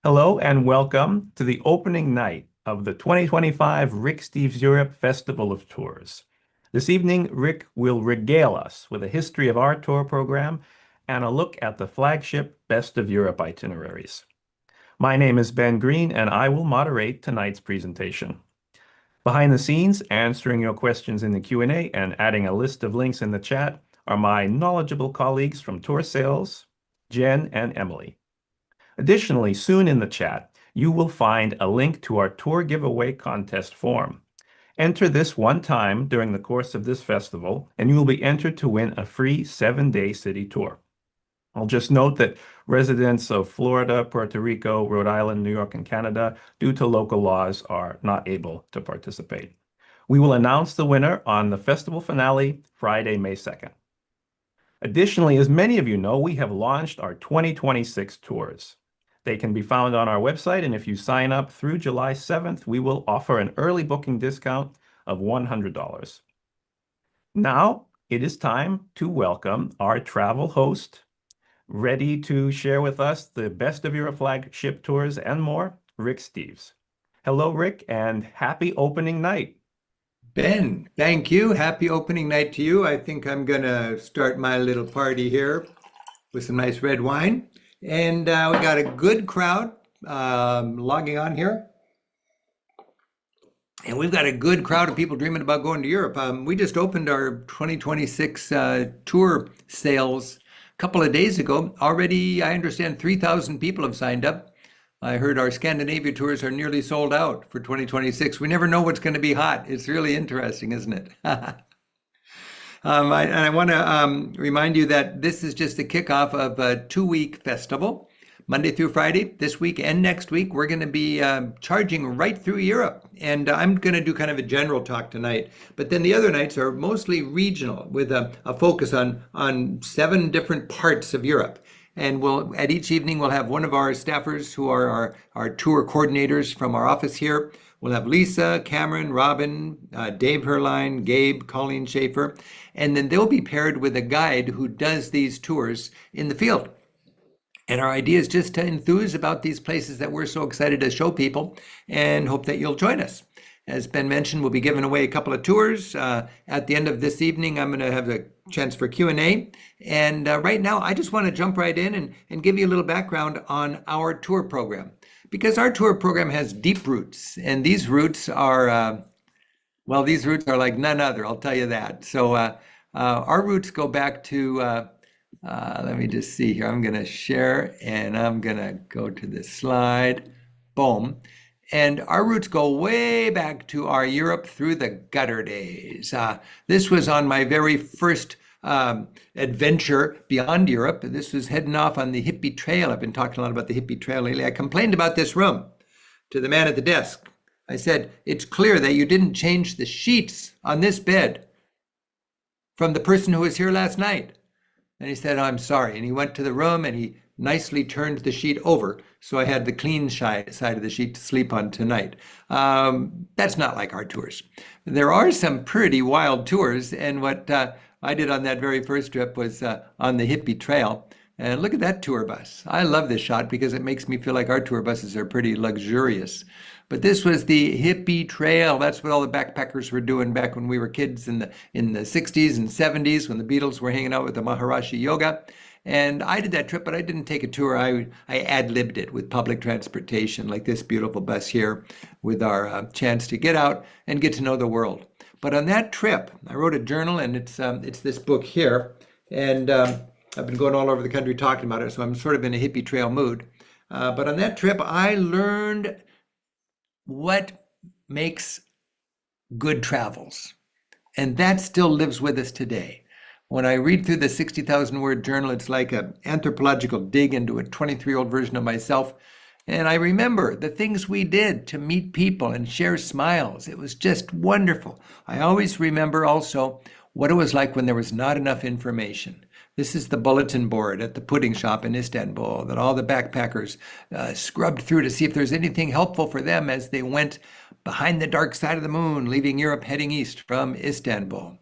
Hello and welcome to the opening night of the 2025 Rick Steves Europe Festival of Tours. This evening, Rick will regale us with a history of our tour program and a look at the flagship Best of Europe itineraries. My name is Ben Green, and I will moderate tonight's presentation. Behind the scenes, answering your questions in the Q&A and adding a list of links in the chat are my knowledgeable colleagues from Tour Sales, Jen and Emily. Additionally, soon in the chat, you will find a link to our tour giveaway contest form. Enter this one time during the course of this festival, and you will be entered to win a free 7-day city tour. I'll just note that residents of Florida, Puerto Rico, Rhode Island, New York, and Canada, due to local laws, are not able to participate. We will announce the winner on the festival finale, Friday, May 2nd. Additionally, as many of you know, we have launched our 2026 tours. They can be found on our website, and if you sign up through July 7th, we will offer an early booking discount of $100. Now, it is time to welcome our travel host, ready to share with us the best of your flagship tours and more, Rick Steves. Hello, Rick, and happy opening night. Ben, thank you. Happy opening night to you. I think I'm going to start my little party here with some nice red wine. And we got a good crowd logging on here. And we've got a good crowd of people dreaming about going to Europe. We just opened our 2026 tour sales a couple of days ago. Already, I understand 3,000 people have signed up. I heard our Scandinavia tours are nearly sold out for 2026. We never know what's going to be hot. It's really interesting, isn't it? I want to remind you that this is just the kickoff of a 2-week festival, Monday through Friday. This week and next week, we're going to be charging right through Europe. And I'm going to do kind of a general talk tonight. But then the other nights are mostly regional with a focus on 7 different parts of Europe. And at each evening, we'll have one of our staffers who are our tour coordinators from our office here. We'll have Lisa, Cameron, Robin, Dave Herline, Gabe, Colleen Schaefer, and then they'll be paired with a guide who does these tours in the field. And our idea is just to enthuse about these places that we're so excited to show people and hope that you'll join us. As Ben mentioned, we'll be giving away a couple of tours. At the end of this evening, I'm going to have a chance for Q&A. And right now, I just want to jump right in and give you a little background on our tour program. Because our tour program has deep roots. And these roots are, these roots are like none other, I'll tell you that. So our roots go back to, let me just see here. I'm going to share, and I'm going to go to this slide. Boom. And our roots go way back to our Europe through the gutter days. This was on my very first adventure beyond Europe. This was heading off on the hippie trail. I've been talking a lot about the hippie trail lately. I complained about this room to the man at the desk. I said, it's clear that you didn't change the sheets on this bed from the person who was here last night. And he said, I'm sorry. And he went to the room and he nicely turned the sheet over, so I had the clean side of the sheet to sleep on tonight. That's not like our tours. There are some pretty wild tours, and what I did on that very first trip was on the hippie trail. And look at that tour bus. I love this shot because it makes me feel like our tour buses are pretty luxurious. But this was the hippie trail. That's what all the backpackers were doing back when we were kids in the 60s and 70s when the Beatles were hanging out with the Maharishi Yoga. And I did that trip, but I didn't take a tour. I ad-libbed it with public transportation, like this beautiful bus here, with our chance to get out and get to know the world. But on that trip, I wrote a journal, and it's this book here. And I've been going all over the country talking about it, so I'm sort of in a hippie trail mood. But on that trip, I learned what makes good travels. And that still lives with us today. When I read through the 60,000 word journal, it's like an anthropological dig into a 23-year-old version of myself. And I remember the things we did to meet people and share smiles. It was just wonderful. I always remember also what it was like when there was not enough information. This is the bulletin board at the pudding shop in Istanbul that all the backpackers scrubbed through to see if there's anything helpful for them as they went behind the dark side of the moon, leaving Europe heading east from Istanbul.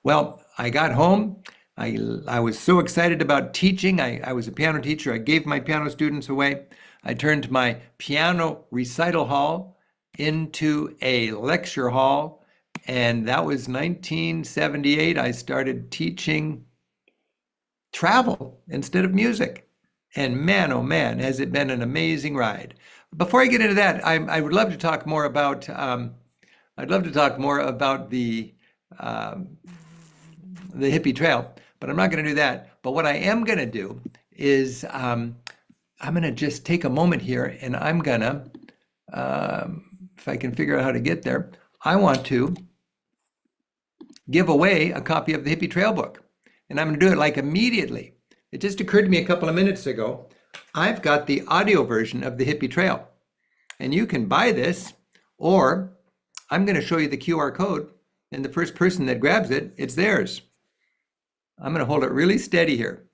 Well, I got home. I was so excited about teaching. I was a piano teacher. I gave my piano students away. I turned my piano recital hall into a lecture hall, and that was 1978. I started teaching travel instead of music. And man, oh man, has it been an amazing ride. Before I get into that, I would love to talk more about um, the hippie trail, but I'm not going to do that. But what I am going to do is I'm going to just take a moment here, and I'm going to, if I can figure out how to get there, I want to give away a copy of the Hippie Trail book. And I'm going to do it like immediately. It just occurred to me a couple of minutes ago. I've got the audio version of the Hippie Trail. And you can buy this, or I'm going to show you the QR code, and the first person that grabs it, it's theirs. I'm going to hold it really steady here.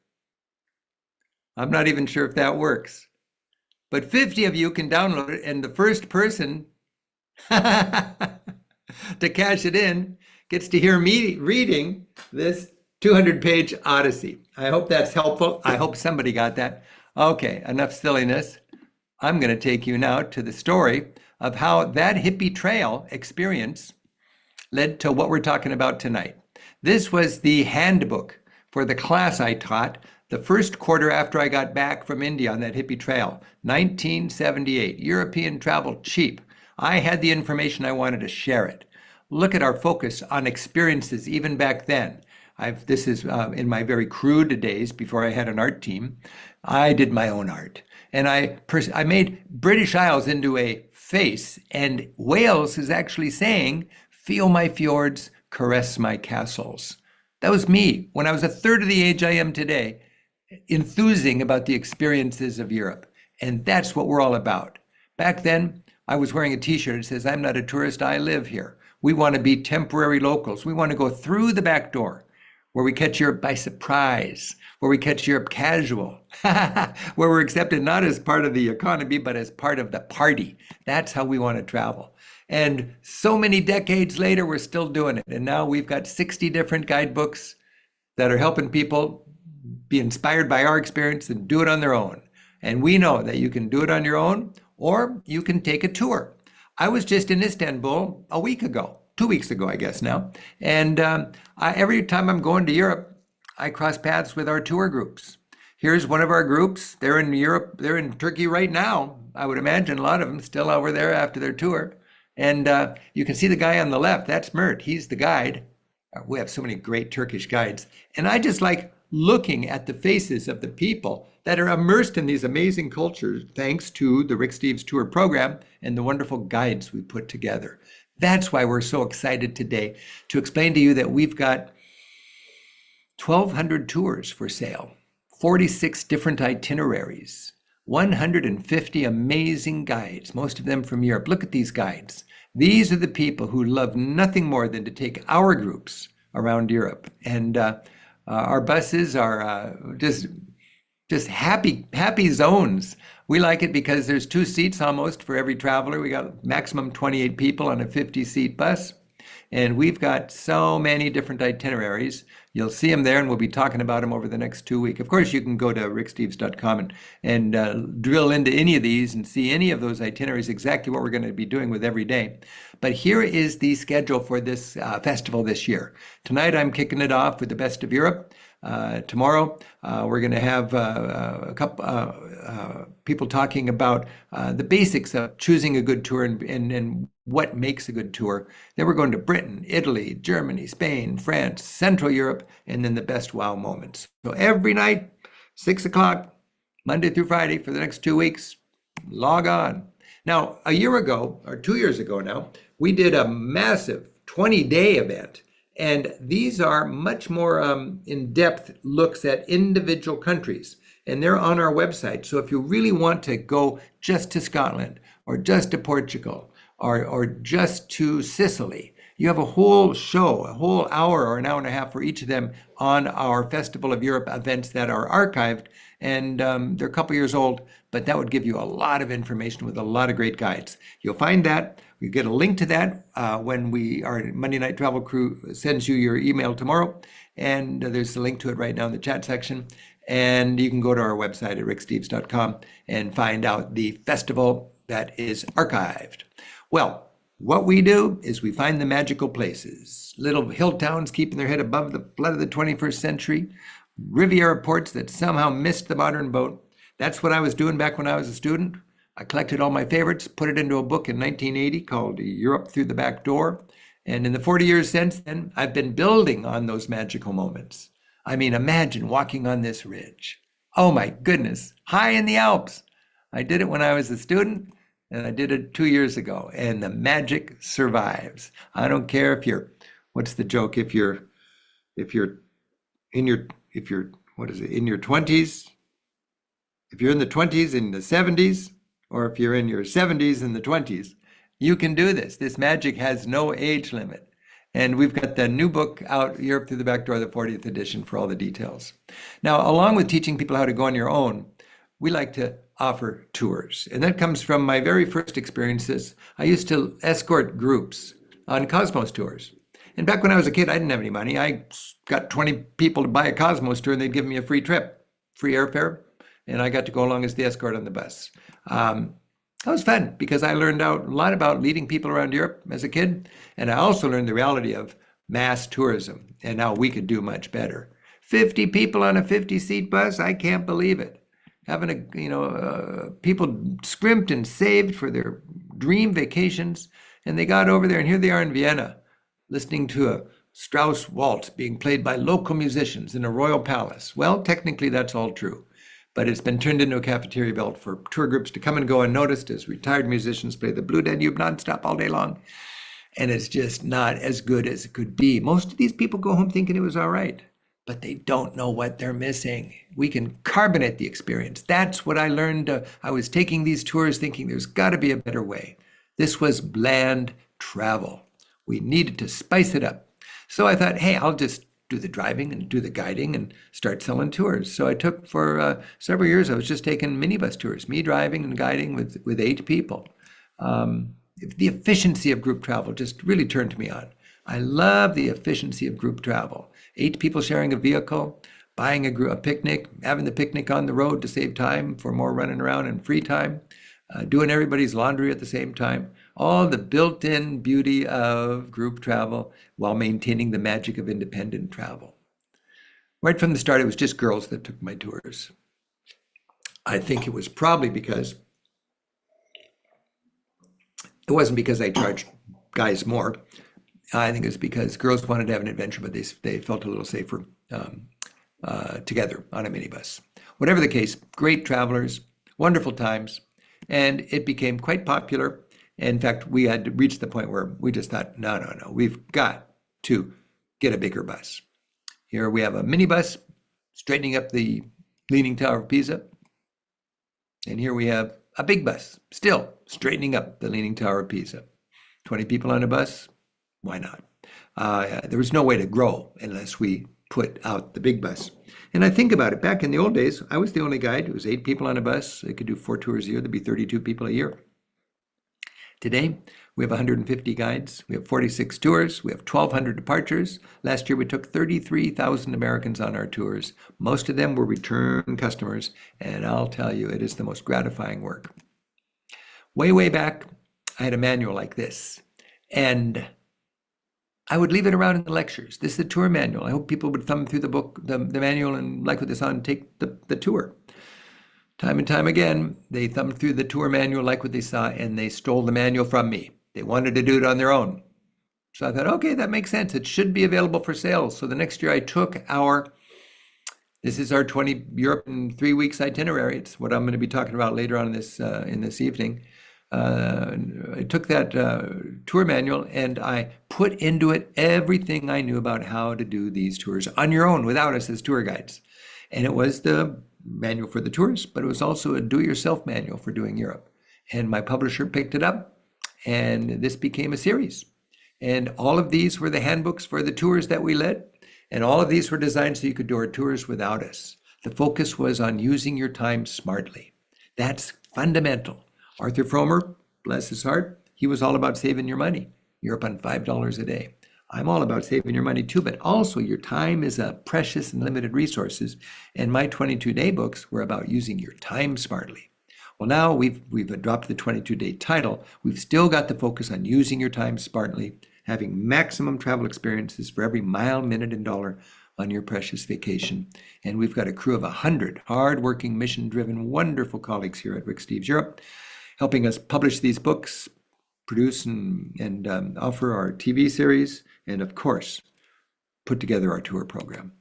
I'm not even sure if that works. But 50 of you can download it, and the first person to cash it in gets to hear me reading this 200-page Odyssey. I hope that's helpful. I hope somebody got that. Okay, enough silliness. I'm going to take you now to the story of how that hippie trail experience led to what we're talking about tonight. This was the handbook for the class I taught the first quarter after I got back from India on that hippie trail, 1978. European travel cheap. I had the information, I wanted to share it. Look at our focus on experiences even back then. This is in my very crude days before I had an art team. I did my own art, and I made British Isles into a face, and Wales is actually saying, "Feel my fjords, caress my castles." That was me when I was a third of the age I am today, enthusing about the experiences of Europe, and that's what we're all about. Back then, I was wearing a t-shirt that says, "I'm not a tourist, I live here." We want to be temporary locals. We want to go through the back door, where we catch Europe by surprise, where we catch Europe casual, where we're accepted not as part of the economy, but as part of the party. That's how we want to travel. And so many decades later, we're still doing it. And now we've got 60 different guidebooks that are helping people be inspired by our experience and do it on their own. And we know that you can do it on your own, or you can take a tour. I was just in Istanbul a week ago. 2 weeks ago, I guess now. And every time I'm going to Europe, I cross paths with our tour groups. Here's one of our groups. They're in Europe. They're in Turkey right now. I would imagine a lot of them still over there after their tour. And you can see the guy on the left. That's Mert. He's the guide. We have so many great Turkish guides. And I just like looking at the faces of the people that are immersed in these amazing cultures, thanks to the Rick Steves Tour program and the wonderful guides we put together. That's why we're so excited today to explain to you that we've got 1,200 tours for sale, 46 different itineraries, 150 amazing guides, most of them from Europe. Look at these guides. These are the people who love nothing more than to take our groups around Europe. And our buses are just happy zones. We like it because there's 2 seats almost for every traveler. We got maximum 28 people on a 50-seat bus. And we've got so many different itineraries. You'll see them there, and we'll be talking about them over the next 2 weeks. Of course, you can go to ricksteves.com and drill into any of these and see any of those itineraries, exactly what we're going to be doing with every day. But here is the schedule for this festival this year. Tonight, I'm kicking it off with the Best of Europe. Tomorrow, we're going to have a couple people talking about the basics of choosing a good tour and what makes a good tour. Then we're going to Britain, Italy, Germany, Spain, France, Central Europe, and then the best wow moments. So every night, 6 o'clock, Monday through Friday for the next 2 weeks, log on. Now, a year ago, or 2 years ago now, we did a massive 20-day event. And these are much more in-depth looks at individual countries. And they're on our website. So if you really want to go just to Scotland or just to Portugal or just to Sicily, you have a whole show, a whole hour or an hour and a half for each of them on our Festival of Europe events that are archived. And they're a couple years old, but that would give you a lot of information with a lot of great guides. You'll find that. You get a link to that when our Monday Night Travel crew sends you your email tomorrow. And there's a link to it right now in the chat section. And you can go to our website at ricksteves.com and find out the festival that is archived. Well, what we do is we find the magical places, little hill towns keeping their head above the flood of the 21st century, Riviera ports that somehow missed the modern boat. That's what I was doing back when I was a student. I collected all my favorites, put it into a book in 1980 called Europe Through the Back Door. And in the 40 years since then, I've been building on those magical moments. I mean, imagine walking on this ridge. Oh my goodness, high in the Alps. I did it when I was a student, and I did it 2 years ago, and the magic survives. I don't care if you're, what's the joke? If you're in your, what is it, in your 20s, if you're in the 20s in the 70s, or if you're in your 70s in the 20s, you can do this. This magic has no age limit. And we've got the new book out, Europe Through the Back Door, the 40th edition, for all the details. Now, along with teaching people how to go on your own, we like to offer tours. And that comes from my very first experiences. I used to escort groups on Cosmos tours. And back when I was a kid, I didn't have any money. I got 20 people to buy a Cosmos tour, and they'd give me a free trip, free airfare, and I got to go along as the escort on the bus. That was fun because I learned out a lot about leading people around Europe as a kid. And I also learned the reality of mass tourism and how we could do much better. 50 people on a 50-seat bus, I can't believe it. Having people scrimped and saved for their dream vacations. And they got over there, and here they are in Vienna, listening to a Strauss waltz being played by local musicians in a royal palace. Well, technically that's all true. But it's been turned into a cafeteria belt for tour groups to come and go unnoticed as retired musicians play the Blue Danube nonstop all day long. And it's just not as good as it could be. Most of these people go home thinking it was all right, but they don't know what they're missing. We can carbonate the experience. That's what I learned. I was taking these tours thinking there's got to be a better way. This was bland travel. We needed to spice it up. So I thought, hey, I'll just do the driving and do the guiding and start selling tours. So I took for several years, I was just taking minibus tours, me driving and guiding with 8 people. The efficiency of group travel just really turned me on. I love the efficiency of group travel. 8 people sharing a vehicle, buying a picnic, having the picnic on the road to save time for more running around and free time, doing everybody's laundry at the same time. All the built-in beauty of group travel while maintaining the magic of independent travel. Right from the start, it was just girls that took my tours. I think it was probably because, it wasn't because I charged guys more. I think it was because girls wanted to have an adventure, but they felt a little safer together on a minibus. Whatever the case, great travelers, wonderful times, and it became quite popular. In fact, we had reached the point where we just thought, no, we've got to get a bigger bus. Here we have a minibus straightening up the Leaning Tower of Pisa. And here we have a big bus still straightening up the Leaning Tower of Pisa. 20 people on a bus, why not? There was no way to grow unless we put out the big bus. And I think about it, back in the old days, I was the only guide. It was 8 people on a bus. They could do 4 tours a year. There'd be 32 people a year. Today, we have 150 guides, we have 46 tours, we have 1,200 departures. Last year, we took 33,000 Americans on our tours. Most of them were return customers, and I'll tell you, it is the most gratifying work. Way back, I had a manual like this, and I would leave it around in the lectures. This is the tour manual. I hope people would thumb through the book, the manual, and like what they saw and take the tour. Time and time again, they thumbed through the tour manual, like what they saw, and they stole the manual from me. They wanted to do it on their own. So I thought, okay, that makes sense. It should be available for sale. So the next year I took this is our 20 Europe in 3 weeks itinerary. It's what I'm going to be talking about later on in this evening. I took that tour manual and I put into it everything I knew about how to do these tours on your own without us as tour guides. And it was the manual for the tours, but it was also a do-it-yourself manual for doing Europe. And my publisher picked it up, and this became a series. And all of these were the handbooks for the tours that we led, and all of these were designed so you could do our tours without us. The focus was on using your time smartly. That's fundamental. Arthur Fromer, bless his heart, he was all about saving your money. Europe on $5 a day. I'm all about saving your money too, but also your time is a precious and limited resources. And my 22-day books were about using your time smartly. Well, now we've adopted the 22-day title. We've still got the focus on using your time smartly, having maximum travel experiences for every mile, minute, and dollar on your precious vacation. And we've got a crew of 100 hardworking, mission-driven, wonderful colleagues here at Rick Steves Europe, helping us publish these books, produce and offer our TV series, and of course, put together our tour program.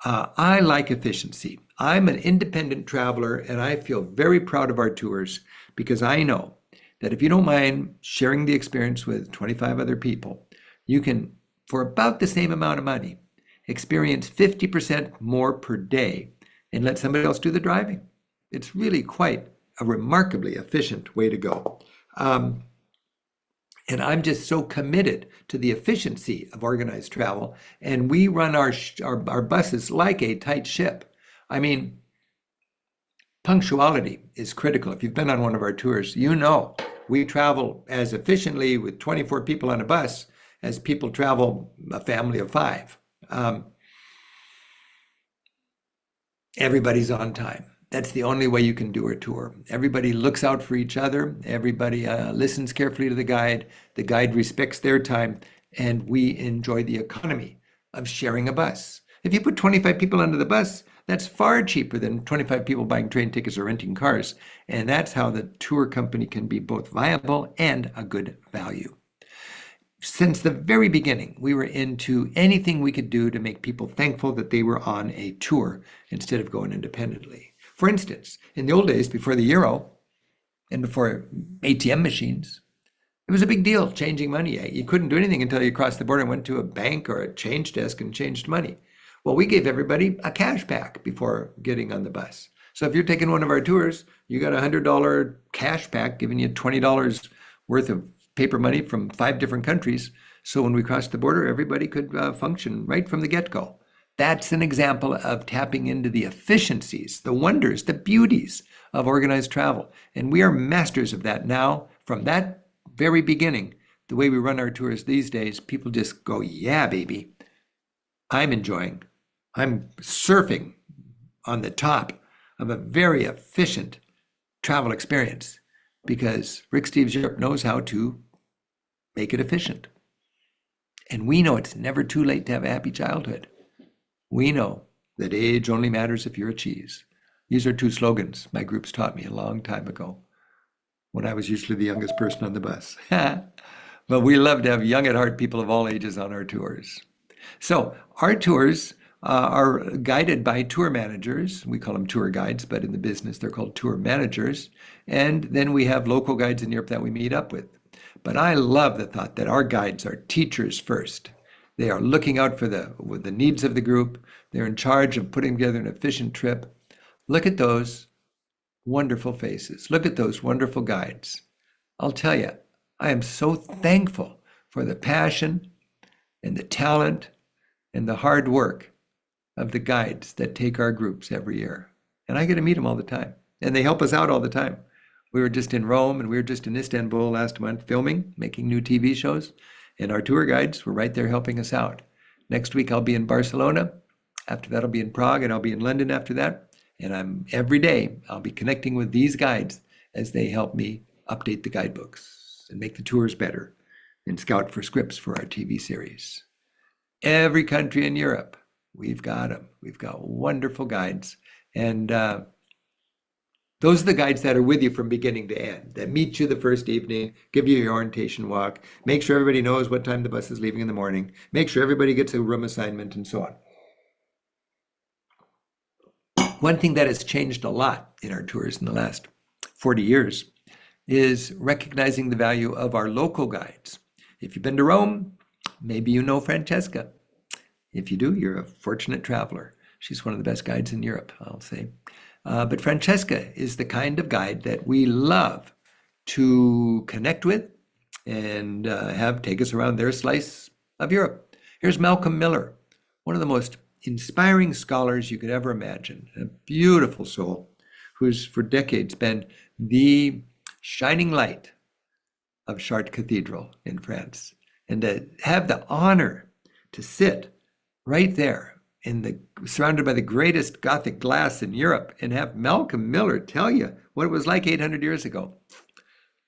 I like efficiency. I'm an independent traveler, and I feel very proud of our tours because I know that if you don't mind sharing the experience with 25 other people, you can, for about the same amount of money, experience 50% more per day and let somebody else do the driving. It's really quite a remarkably efficient way to go. And I'm just so committed to the efficiency of organized travel. And we run our buses like a tight ship. I mean, punctuality is critical. If you've been on one of our tours, you know we travel as efficiently with 24 people on a bus as people travel a family of 5. Everybody's on time. That's the only way you can do a tour. Everybody looks out for each other. Everybody listens carefully to the guide. The guide respects their time, and we enjoy the economy of sharing a bus. If you put 25 people under the bus, that's far cheaper than 25 people buying train tickets or renting cars. And that's how the tour company can be both viable and a good value. Since the very beginning, we were into anything we could do to make people thankful that they were on a tour instead of going independently. For instance, in the old days, before the euro and before ATM machines, it was a big deal changing money. You couldn't do anything until you crossed the border and went to a bank or a change desk and changed money. Well, we gave everybody a cash pack before getting on the bus. So if you're taking one of our tours, you got a $100 cash pack giving you $20 worth of paper money from 5 different countries. So when we crossed the border, everybody could function right from the get-go. That's an example of tapping into the efficiencies, the wonders, the beauties of organized travel. And we are masters of that now. From that very beginning, the way we run our tours these days, people just go, yeah, baby, I'm surfing on the top of a very efficient travel experience because Rick Steves Europe knows how to make it efficient. And we know it's never too late to have a happy childhood. We know that age only matters if you're a cheese. These are 2 slogans my groups taught me a long time ago when I was usually the youngest person on the bus. But we love to have young at heart people of all ages on our tours. So our tours are guided by tour managers. We call them tour guides, but in the business, they're called tour managers. And then we have local guides in Europe that we meet up with. But I love the thought that our guides are teachers first. They are looking out for the needs of the group. They're in charge of putting together an efficient trip. Look at those wonderful faces. Look at those wonderful guides. I'll tell you, I am so thankful for the passion and the talent and the hard work of the guides that take our groups every year. And I get to meet them all the time. And they help us out all the time. We were just in Rome and we were just in Istanbul last month filming, making new TV shows. And our tour guides were right there helping us out. Next week, I'll be in Barcelona. After that, I'll be in Prague, and I'll be in London after that. And every day, I'll be connecting with these guides as they help me update the guidebooks and make the tours better and scout for scripts for our TV series. Every country in Europe, we've got them. We've got wonderful guides. And those are the guides that are with you from beginning to end, that meet you the first evening, give you your orientation walk, make sure everybody knows what time the bus is leaving in the morning, make sure everybody gets a room assignment, and so on. One thing that has changed a lot in our tours in the last 40 years is recognizing the value of our local guides. If you've been to Rome, maybe you know Francesca. If you do, you're a fortunate traveler. She's one of the best guides in Europe, I'll say. But Francesca is the kind of guide that we love to connect with and have take us around their slice of Europe. Here's Malcolm Miller, one of the most inspiring scholars you could ever imagine, a beautiful soul who's for decades been the shining light of Chartres Cathedral in France. and to have the honor to sit right there surrounded by the greatest Gothic glass in Europe and have Malcolm Miller tell you what it was like 800 years ago.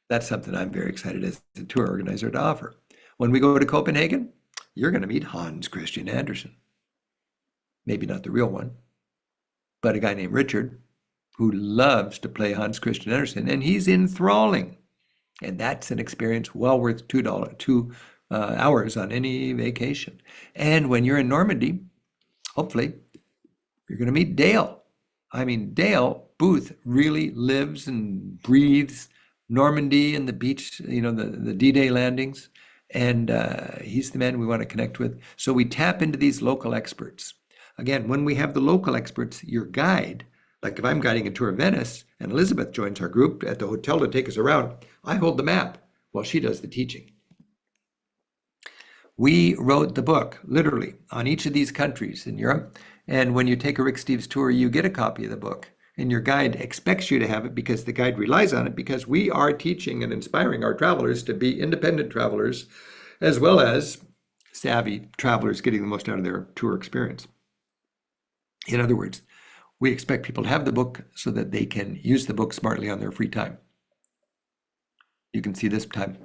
That's something I'm very excited as a tour organizer to offer. When we go to Copenhagen, you're going to meet Hans Christian Andersen. Maybe not the real one, but a guy named Richard who loves to play Hans Christian Andersen, and he's enthralling. And that's an experience well worth $2 hours on any vacation. And when you're in Normandy, hopefully, you're going to meet Dale. I mean, Dale Booth really lives and breathes Normandy and the beach, the D-Day landings. And he's the man we want to connect with. So we tap into these local experts. Again, when we have the local experts, your guide, like if I'm guiding a tour of Venice and Elizabeth joins our group at the hotel to take us around, I hold the map while she does the teaching. We wrote the book, literally, on each of these countries in Europe. And when you take a Rick Steves tour, you get a copy of the book. And your guide expects you to have it because the guide relies on it, because we are teaching and inspiring our travelers to be independent travelers, as well as savvy travelers getting the most out of their tour experience. In other words, we expect people to have the book so that they can use the book smartly on their free time. You can see this time.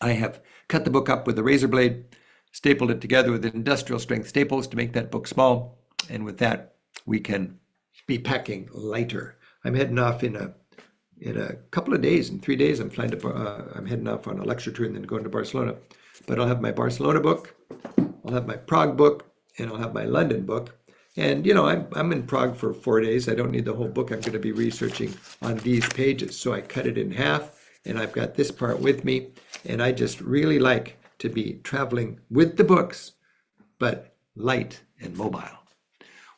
I have cut the book up with a razor blade, stapled it together with industrial strength staples to make that book small. And with that, we can be packing lighter. I'm heading off in a couple of days. In 3 days, I'm heading off on a lecture tour and then going to Barcelona. But I'll have my Barcelona book, I'll have my Prague book, and I'll have my London book. And I'm in Prague for 4 days. I don't need the whole book. I'm going to be researching on these pages. So I cut it in half, and I've got this part with me. And I just really like to be traveling with the books, but light and mobile.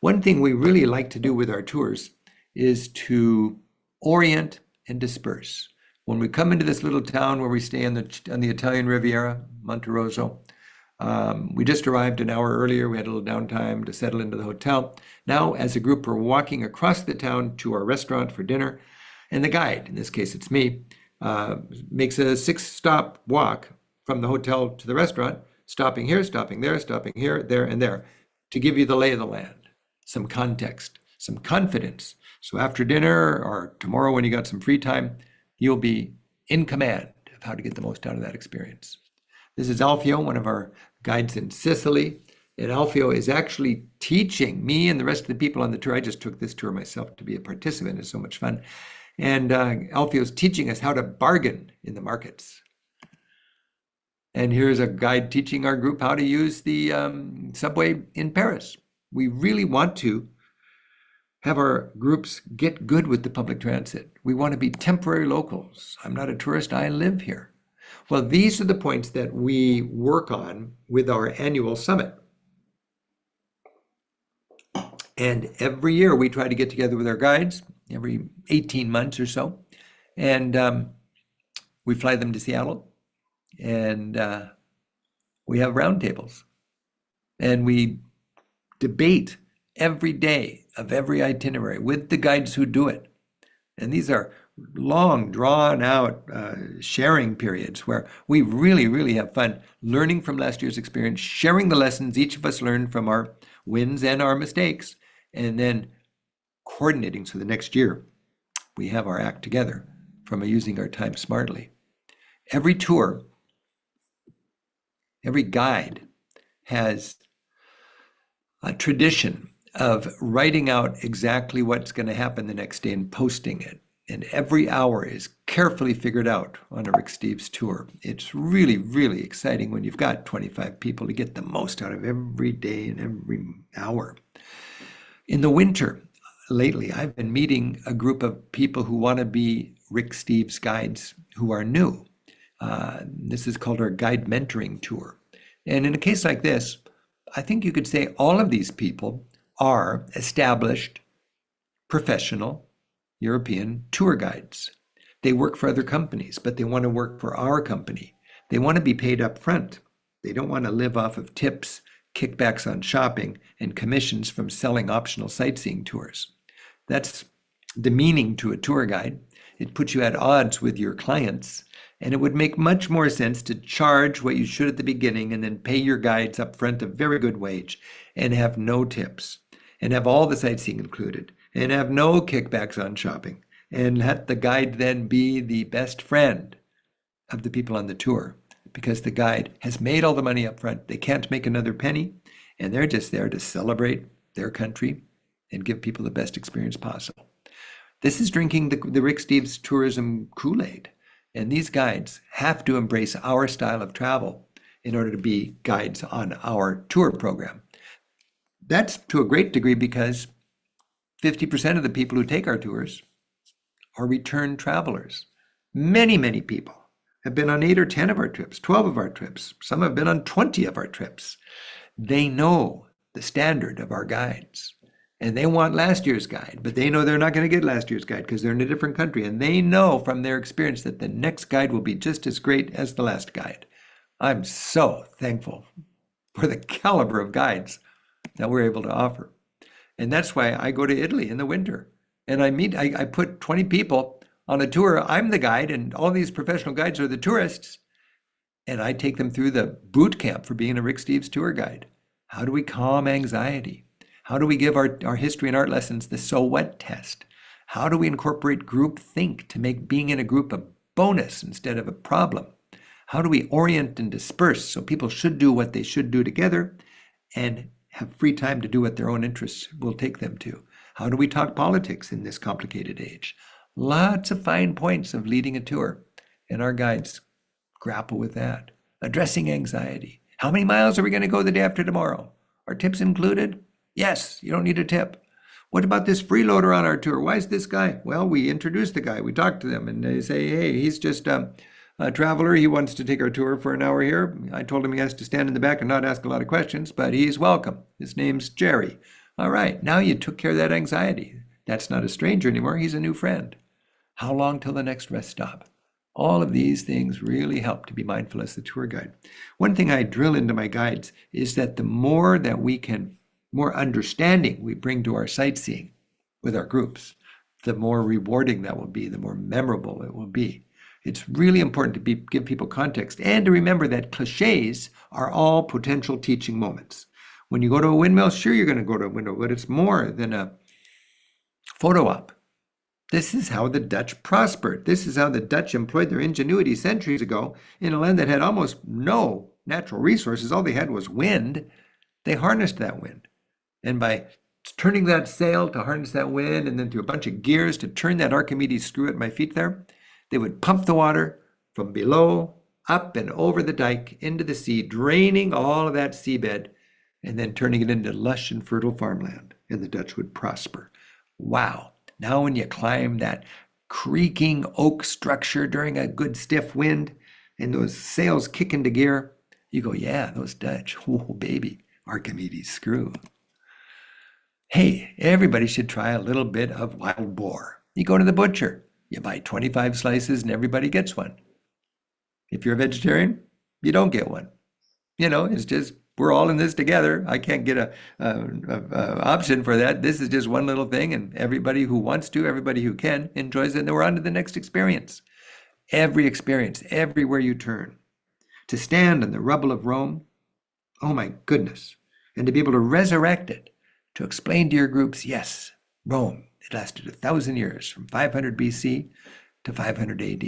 One thing we really like to do with our tours is to orient and disperse. When we come into this little town where we stay on the Italian Riviera, Monterosso, we just arrived an hour earlier. We had a little downtime to settle into the hotel. Now, as a group, we're walking across the town to our restaurant for dinner. And the guide, in this case, it's me, makes a 6-stop walk from the hotel to the restaurant, stopping here, stopping there, stopping here, there, and there, to give you the lay of the land, some context, some confidence. So after dinner or tomorrow when you got some free time, you'll be in command of how to get the most out of that experience. This is Alfio, one of our guides in Sicily. And Alfio is actually teaching me and the rest of the people on the tour. I just took this tour myself to be a participant. It's so much fun. And Alfio's teaching us how to bargain in the markets. And here's a guide teaching our group how to use the subway in Paris. We really want to have our groups get good with the public transit. We want to be temporary locals. I'm not a tourist, I live here. Well, these are the points that we work on with our annual summit. And every year we try to get together with our guides, every 18 months or so. And we fly them to Seattle. And we have roundtables. And we debate every day of every itinerary with the guides who do it. And these are long, drawn out sharing periods where we really, really have fun learning from last year's experience, sharing the lessons each of us learned from our wins and our mistakes, and then coordinating so the next year we have our act together from using our time smartly. Every tour, every guide has a tradition of writing out exactly what's going to happen the next day and posting it. And every hour is carefully figured out on a Rick Steves tour. It's really, really exciting when you've got 25 people to get the most out of every day and every hour. In the winter, lately, I've been meeting a group of people who want to be Rick Steves guides who are new. This is called our Guide Mentoring Tour. And in a case like this, I think you could say all of these people are established, professional, European tour guides. They work for other companies, but they want to work for our company. They want to be paid up front. They don't want to live off of tips, kickbacks on shopping, and commissions from selling optional sightseeing tours. That's demeaning to a tour guide. It puts you at odds with your clients, And it would make much more sense to charge what you should at the beginning and then pay your guides up front a very good wage and have no tips and have all the sightseeing included and have no kickbacks on shopping and let the guide then be the best friend of the people on the tour because the guide has made all the money up front. They can't make another penny and they're just there to celebrate their country and give people the best experience possible. This is drinking the Rick Steves tourism Kool-Aid. And these guides have to embrace our style of travel in order to be guides on our tour program. That's to a great degree because 50% of the people who take our tours are return travelers. Many, many people have been on 8 or 10 of our trips, 12 of our trips. Some have been on 20 of our trips. They know the standard of our guides. And they want last year's guide, but they know they're not going to get last year's guide because they're in a different country. And they know from their experience that the next guide will be just as great as the last guide. I'm so thankful for the caliber of guides that we're able to offer. And that's why I go to Italy in the winter. And I put 20 people on a tour. I'm the guide, and all these professional guides are the tourists. And I take them through the boot camp for being a Rick Steves tour guide. How do we calm anxiety? How do we give our history and art lessons the so what test? How do we incorporate group think to make being in a group a bonus instead of a problem? How do we orient and disperse so people should do what they should do together and have free time to do what their own interests will take them to? How do we talk politics in this complicated age? Lots of fine points of leading a tour, and our guides grapple with that. Addressing anxiety. How many miles are we going to go the day after tomorrow? Are tips included? Yes, you don't need a tip. What about this freeloader on our tour? Why is this guy? Well, we introduce the guy. We talk to them and they say, hey, he's just a traveler. He wants to take our tour for an hour here. I told him he has to stand in the back and not ask a lot of questions, but he's welcome. His name's Jerry. All right, now you took care of that anxiety. That's not a stranger anymore. He's a new friend. How long till the next rest stop? All of these things really help to be mindful as the tour guide. One thing I drill into my guides is that the more that we can more understanding we bring to our sightseeing with our groups, the more rewarding that will be, the more memorable it will be. It's really important to give people context and to remember that cliches are all potential teaching moments. When you go to a windmill, sure, you're going to go to a windmill, but it's more than a photo op. This is how the Dutch prospered. This is how the Dutch employed their ingenuity centuries ago in a land that had almost no natural resources. All they had was wind. They harnessed that wind. And by turning that sail to harness that wind and then through a bunch of gears to turn that Archimedes screw at my feet there, they would pump the water from below, up and over the dike into the sea, draining all of that seabed and then turning it into lush and fertile farmland. And the Dutch would prosper. Wow. Now when you climb that creaking oak structure during a good stiff wind and those sails kick into gear, you go, yeah, those Dutch, oh baby, Archimedes screw. Hey, everybody should try a little bit of wild boar. You go to the butcher, you buy 25 slices and everybody gets one. If you're a vegetarian, you don't get one. You know, it's just, we're all in this together. I can't get a option for that. This is just one little thing, and everybody who wants to, everybody who can, enjoys it, and then we're on to the next experience. Every experience, everywhere you turn. To stand on the rubble of Rome, oh my goodness, and to be able to resurrect it, to explain to your groups, yes, Rome, it lasted 1,000 years, from 500 BC to 500 AD.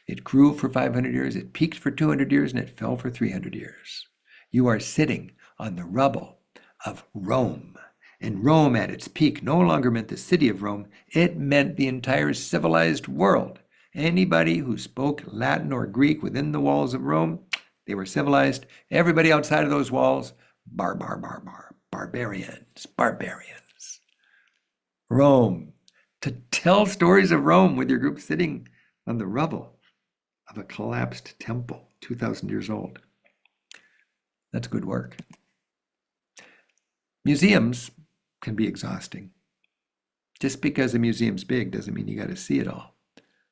It grew for 500 years, it peaked for 200 years, and it fell for 300 years. You are sitting on the rubble of Rome. And Rome at its peak no longer meant the city of Rome, it meant the entire civilized world. Anybody who spoke Latin or Greek within the walls of Rome, they were civilized. Everybody outside of those walls, barbarians. Rome. To tell stories of Rome with your group sitting on the rubble of a collapsed temple, 2,000 years old. That's good work. Museums can be exhausting. Just because a museum's big doesn't mean you got to see it all.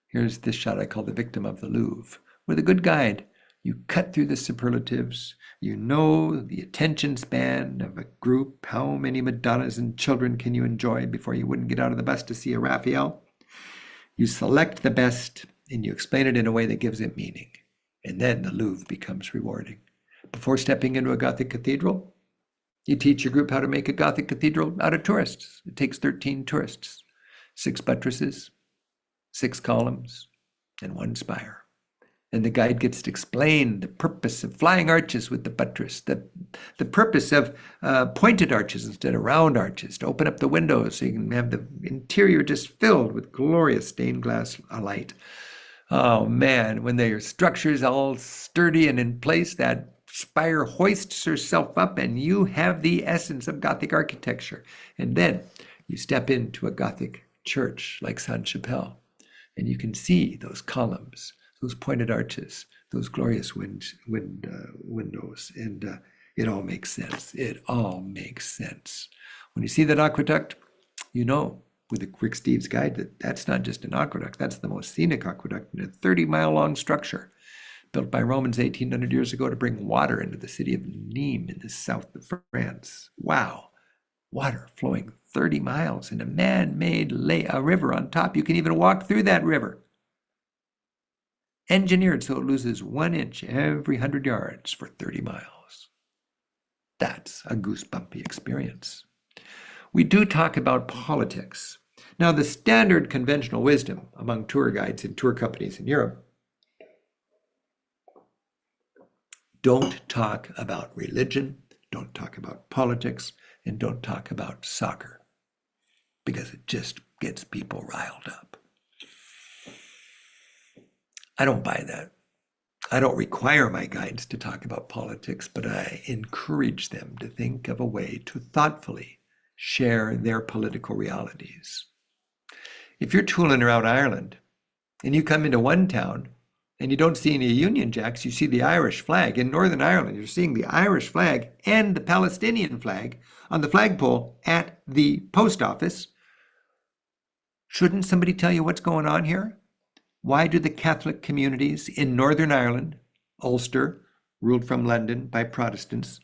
Here's this shot I call The Victim of the Louvre. With a good guide, you cut through the superlatives. You know the attention span of a group. How many Madonnas and children can you enjoy before you wouldn't get out of the bus to see a Raphael? You select the best and you explain it in a way that gives it meaning. And then the Louvre becomes rewarding. Before stepping into a Gothic cathedral, you teach your group how to make a Gothic cathedral out of tourists. It takes 13 tourists, 6 buttresses, 6 columns, and 1 spire. And the guide gets to explain the purpose of flying arches with the buttress, the purpose of pointed arches instead of round arches, to open up the windows so you can have the interior just filled with glorious stained glass light. Oh man, when their structure's all sturdy and in place, that spire hoists herself up and you have the essence of Gothic architecture. And then you step into a Gothic church like Sainte-Chapelle, and you can see those columns, those pointed arches, those glorious windows, and it all makes sense. It all makes sense. When you see that aqueduct, you know, with the Rick Steves guide, that that's not just an aqueduct, that's the most scenic aqueduct in a 30-mile-long structure built by Romans 1,800 years ago to bring water into the city of Nîmes in the south of France. Wow, water flowing 30 miles in a man-made river on top. You can even walk through that river. Engineered so it loses 1 inch every 100 yards for 30 miles. That's a goosebumpy experience. We do talk about politics. Now, the standard conventional wisdom among tour guides and tour companies in Europe: don't talk about religion, don't talk about politics, and don't talk about soccer, because it just gets people riled up. I don't buy that. I don't require my guides to talk about politics, but I encourage them to think of a way to thoughtfully share their political realities. If you're tooling around Ireland and you come into one town and you don't see any Union Jacks, you see the Irish flag. In Northern Ireland, you're seeing the Irish flag and the Palestinian flag on the flagpole at the post office. Shouldn't somebody tell you what's going on here? Why do the Catholic communities in Northern Ireland, Ulster, ruled from London by Protestants,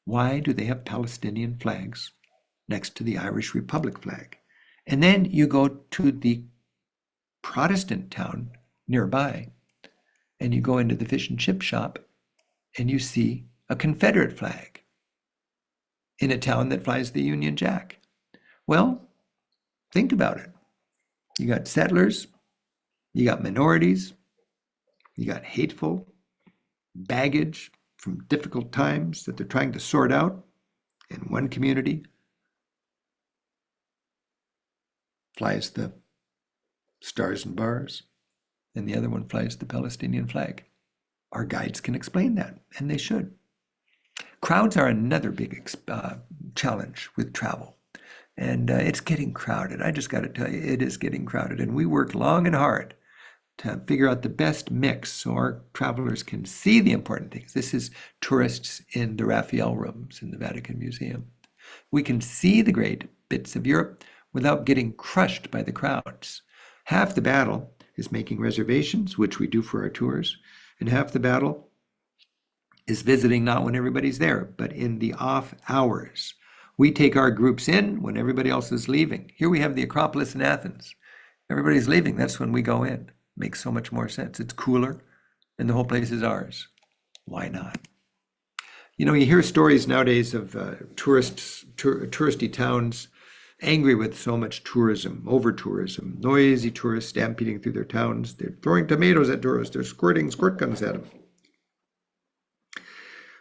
why do they have Palestinian flags next to the Irish Republic flag? And then you go to the Protestant town nearby, and you go into the fish and chip shop, and you see a Confederate flag in a town that flies the Union Jack. Well, think about it. You got settlers, you got minorities, you got hateful baggage from difficult times that they're trying to sort out. In one community flies the stars and bars, and the other one flies the Palestinian flag. Our guides can explain that, and they should. Crowds are another big challenge with travel, and it's getting crowded. I just got to tell you, it is getting crowded, and we work long and hard to figure out the best mix so our travelers can see the important things. This is tourists in the Raphael rooms in the Vatican Museum. We can see the great bits of Europe without getting crushed by the crowds. Half the battle is making reservations, which we do for our tours, and half the battle is visiting not when everybody's there, but in the off hours. We take our groups in when everybody else is leaving. Here we have the Acropolis in Athens. Everybody's leaving, that's when we go in. Makes so much more sense. It's cooler, and the whole place is ours. Why not? You know, you hear stories nowadays of touristy towns angry with so much tourism, over-tourism, noisy tourists stampeding through their towns. They're throwing tomatoes at tourists. They're squirting squirt guns at them.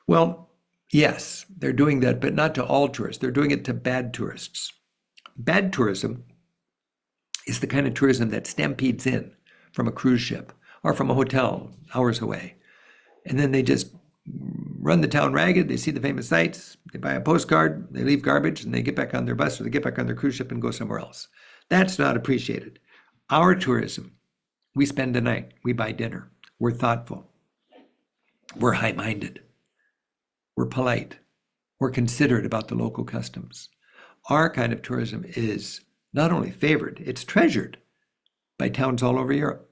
Well, yes, they're doing that, but not to all tourists. They're doing it to bad tourists. Bad tourism is the kind of tourism that stampedes in from a cruise ship or from a hotel hours away. And then they just run the town ragged. They see the famous sights. They buy a postcard. They leave garbage, and they get back on their bus or they get back on their cruise ship and go somewhere else. That's not appreciated. Our tourism, we spend a night. We buy dinner. We're thoughtful. We're high-minded. We're polite. We're considerate about the local customs. Our kind of tourism is not only favored, it's treasured by towns all over Europe.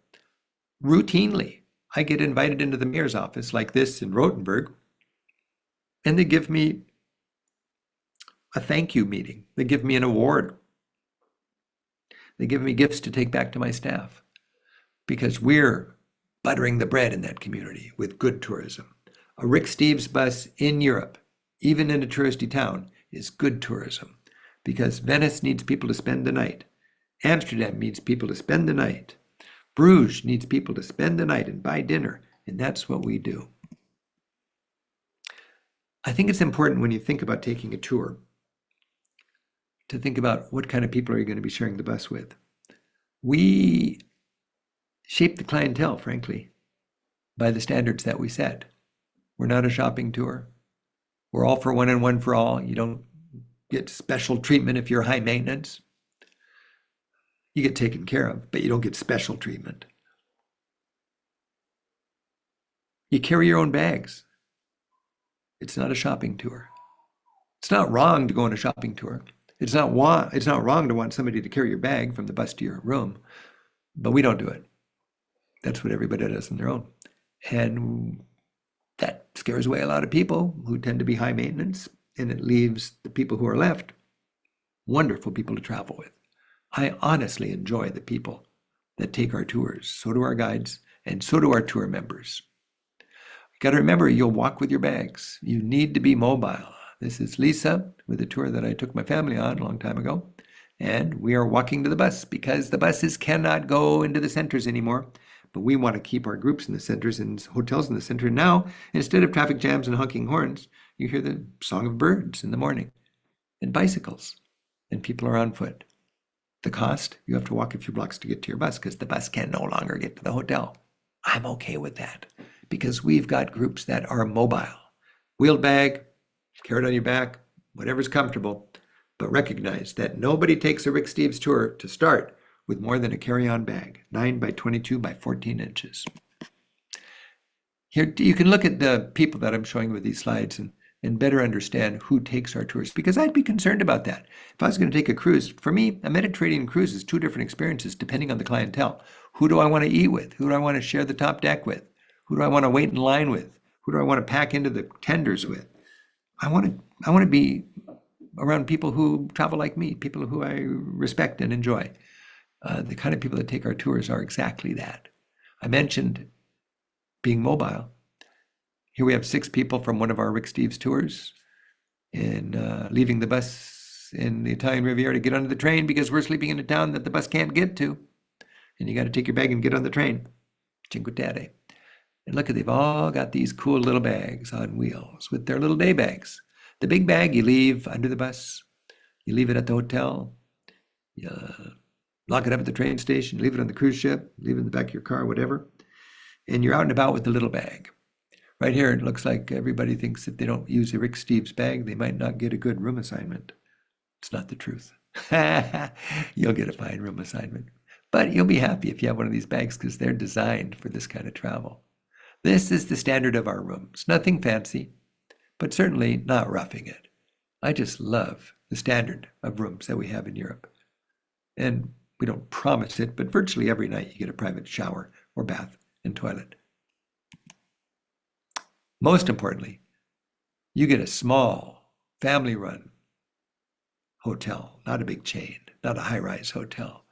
Routinely, I get invited into the mayor's office like this in Rothenburg, and they give me a thank you meeting. They give me an award. They give me gifts to take back to my staff because we're buttering the bread in that community with good tourism. A Rick Steves bus in Europe, even in a touristy town, is good tourism because Venice needs people to spend the night. Amsterdam needs people to spend the night. Bruges needs people to spend the night and buy dinner, and that's what we do. I think it's important when you think about taking a tour to think about what kind of people are you going to be sharing the bus with. We shape the clientele, frankly, by the standards that we set. We're not a shopping tour. We're all for one and one for all. You don't get special treatment if you're high maintenance. You get taken care of, but you don't get special treatment. You carry your own bags. It's not a shopping tour. It's not wrong to go on a shopping tour. It's not wrong to want somebody to carry your bag from the bus to your room, but we don't do it. That's what everybody does on their own. And that scares away a lot of people who tend to be high maintenance, and it leaves the people who are left wonderful people to travel with. I honestly enjoy the people that take our tours. So do our guides, and so do our tour members. You got to remember, you'll walk with your bags. You need to be mobile. This is Lisa with a tour that I took my family on a long time ago. And we are walking to the bus because the buses cannot go into the centers anymore. But we want to keep our groups in the centers and hotels in the center. Now, instead of traffic jams and honking horns, you hear the song of birds in the morning and bicycles, and people are on foot. The cost, you have to walk a few blocks to get to your bus because the bus can no longer get to the hotel. I'm okay with that because we've got groups that are mobile. Wheeled bag, carry it on your back, whatever's comfortable, but recognize that nobody takes a Rick Steves tour to start with more than a carry-on bag, 9 by 22 by 14 inches. Here, you can look at the people that I'm showing with these slides and better understand who takes our tours, because I'd be concerned about that. If I was going to take a cruise, for me, a Mediterranean cruise is two different experiences depending on the clientele. Who do I want to eat with? Who do I want to share the top deck with? Who do I want to wait in line with? Who do I want to pack into the tenders with? I want to be around people who travel like me, people who I respect and enjoy. The kind of people that take our tours are exactly that. I mentioned being mobile. Here we have 6 people from one of our Rick Steves tours and leaving the bus in the Italian Riviera to get onto the train because we're sleeping in a town that the bus can't get to. And you got to take your bag and get on the train. Cinque Terre. And look, they've all got these cool little bags on wheels with their little day bags. The big bag you leave under the bus. You leave it at the hotel. You lock it up at the train station, leave it on the cruise ship, leave it in the back of your car, whatever. And you're out and about with the little bag. Right here, it looks like everybody thinks if they don't use a Rick Steves bag, they might not get a good room assignment. It's not the truth. You'll get a fine room assignment. But you'll be happy if you have one of these bags because they're designed for this kind of travel. This is the standard of our rooms. Nothing fancy, but certainly not roughing it. I just love the standard of rooms that we have in Europe. And we don't promise it, but virtually every night you get a private shower or bath and toilet. Most importantly, you get a small family-run hotel, not a big chain, not a high-rise hotel.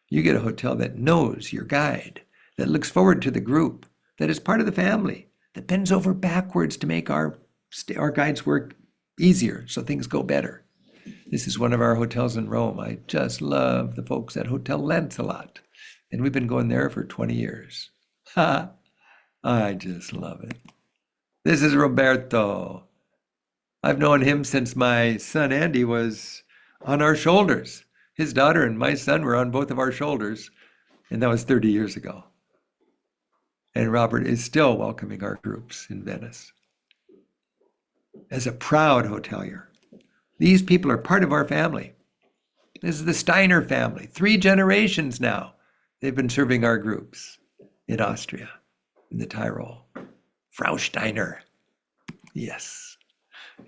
You get a hotel that knows your guide, that looks forward to the group, that is part of the family, that bends over backwards to make our guides work easier so things go better. This is one of our hotels in Rome. I just love the folks at Hotel Lancelot, and we've been going there for 20 years. I just love it. This is Roberto. I've known him since my son Andy was on our shoulders. His daughter and my son were on both of our shoulders, and that was 30 years ago. And Robert is still welcoming our groups in Venice. As a proud hotelier, these people are part of our family. This is the Steiner family. 3 generations now. They've been serving our groups in Austria, in the Tyrol. Frau Steiner. Yes.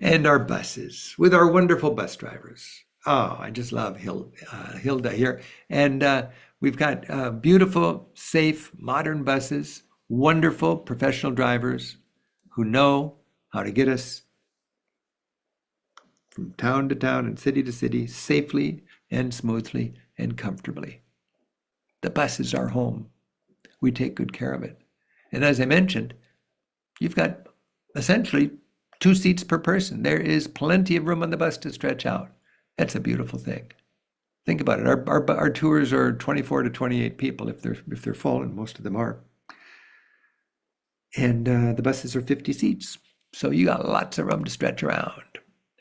And our buses with our wonderful bus drivers. Oh, I just love Hilda here. And we've got beautiful, safe, modern buses, wonderful professional drivers who know how to get us from town to town and city to city safely and smoothly and comfortably. The bus is our home. we take good care of it. And as I mentioned, you've got essentially 2 seats per person. There is plenty of room on the bus to stretch out. That's a beautiful thing. Think about it. Our tours are 24 to 28 people if they're full, and most of them are. And the buses are 50 seats. So you got lots of room to stretch around.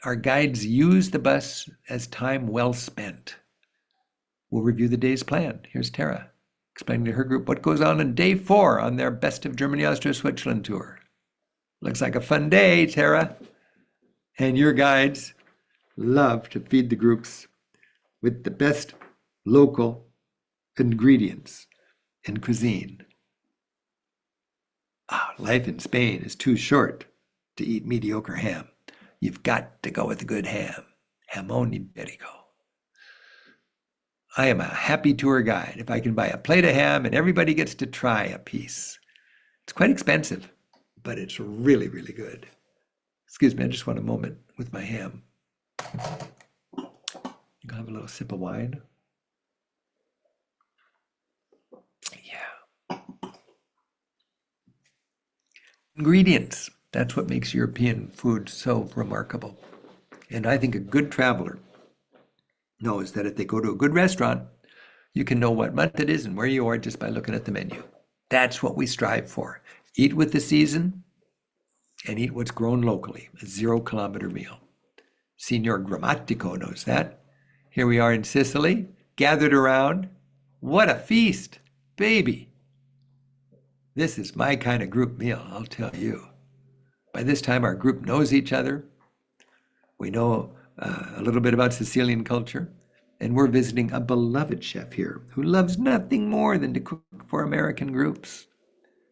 Our guides use the bus as time well spent. We'll review the day's plan. Here's Tara explaining to her group what goes on day 4 on their Best of Germany, Austria, Switzerland tour. Looks like a fun day, Tara. And your guides love to feed the groups with the best local ingredients and cuisine. Life in Spain is too short to eat mediocre ham. You've got to go with a good ham. Jamón ibérico. I am a happy tour guide if I can buy a plate of ham and everybody gets to try a piece. It's quite expensive, but it's really, really good. Excuse me, I just want a moment with my ham. You can have a little sip of wine. Yeah. Ingredients. That's what makes European food so remarkable. And I think a good traveler knows that if they go to a good restaurant, you can know what month it is and where you are just by looking at the menu. That's what we strive for. Eat with the season and eat what's grown locally, a 0-kilometer meal. Signor Grammatico knows that. Here we are in Sicily, gathered around. What a feast, baby. This is my kind of group meal, I'll tell you. By this time, our group knows each other. We know a little bit about Sicilian culture, and we're visiting a beloved chef here who loves nothing more than to cook for American groups.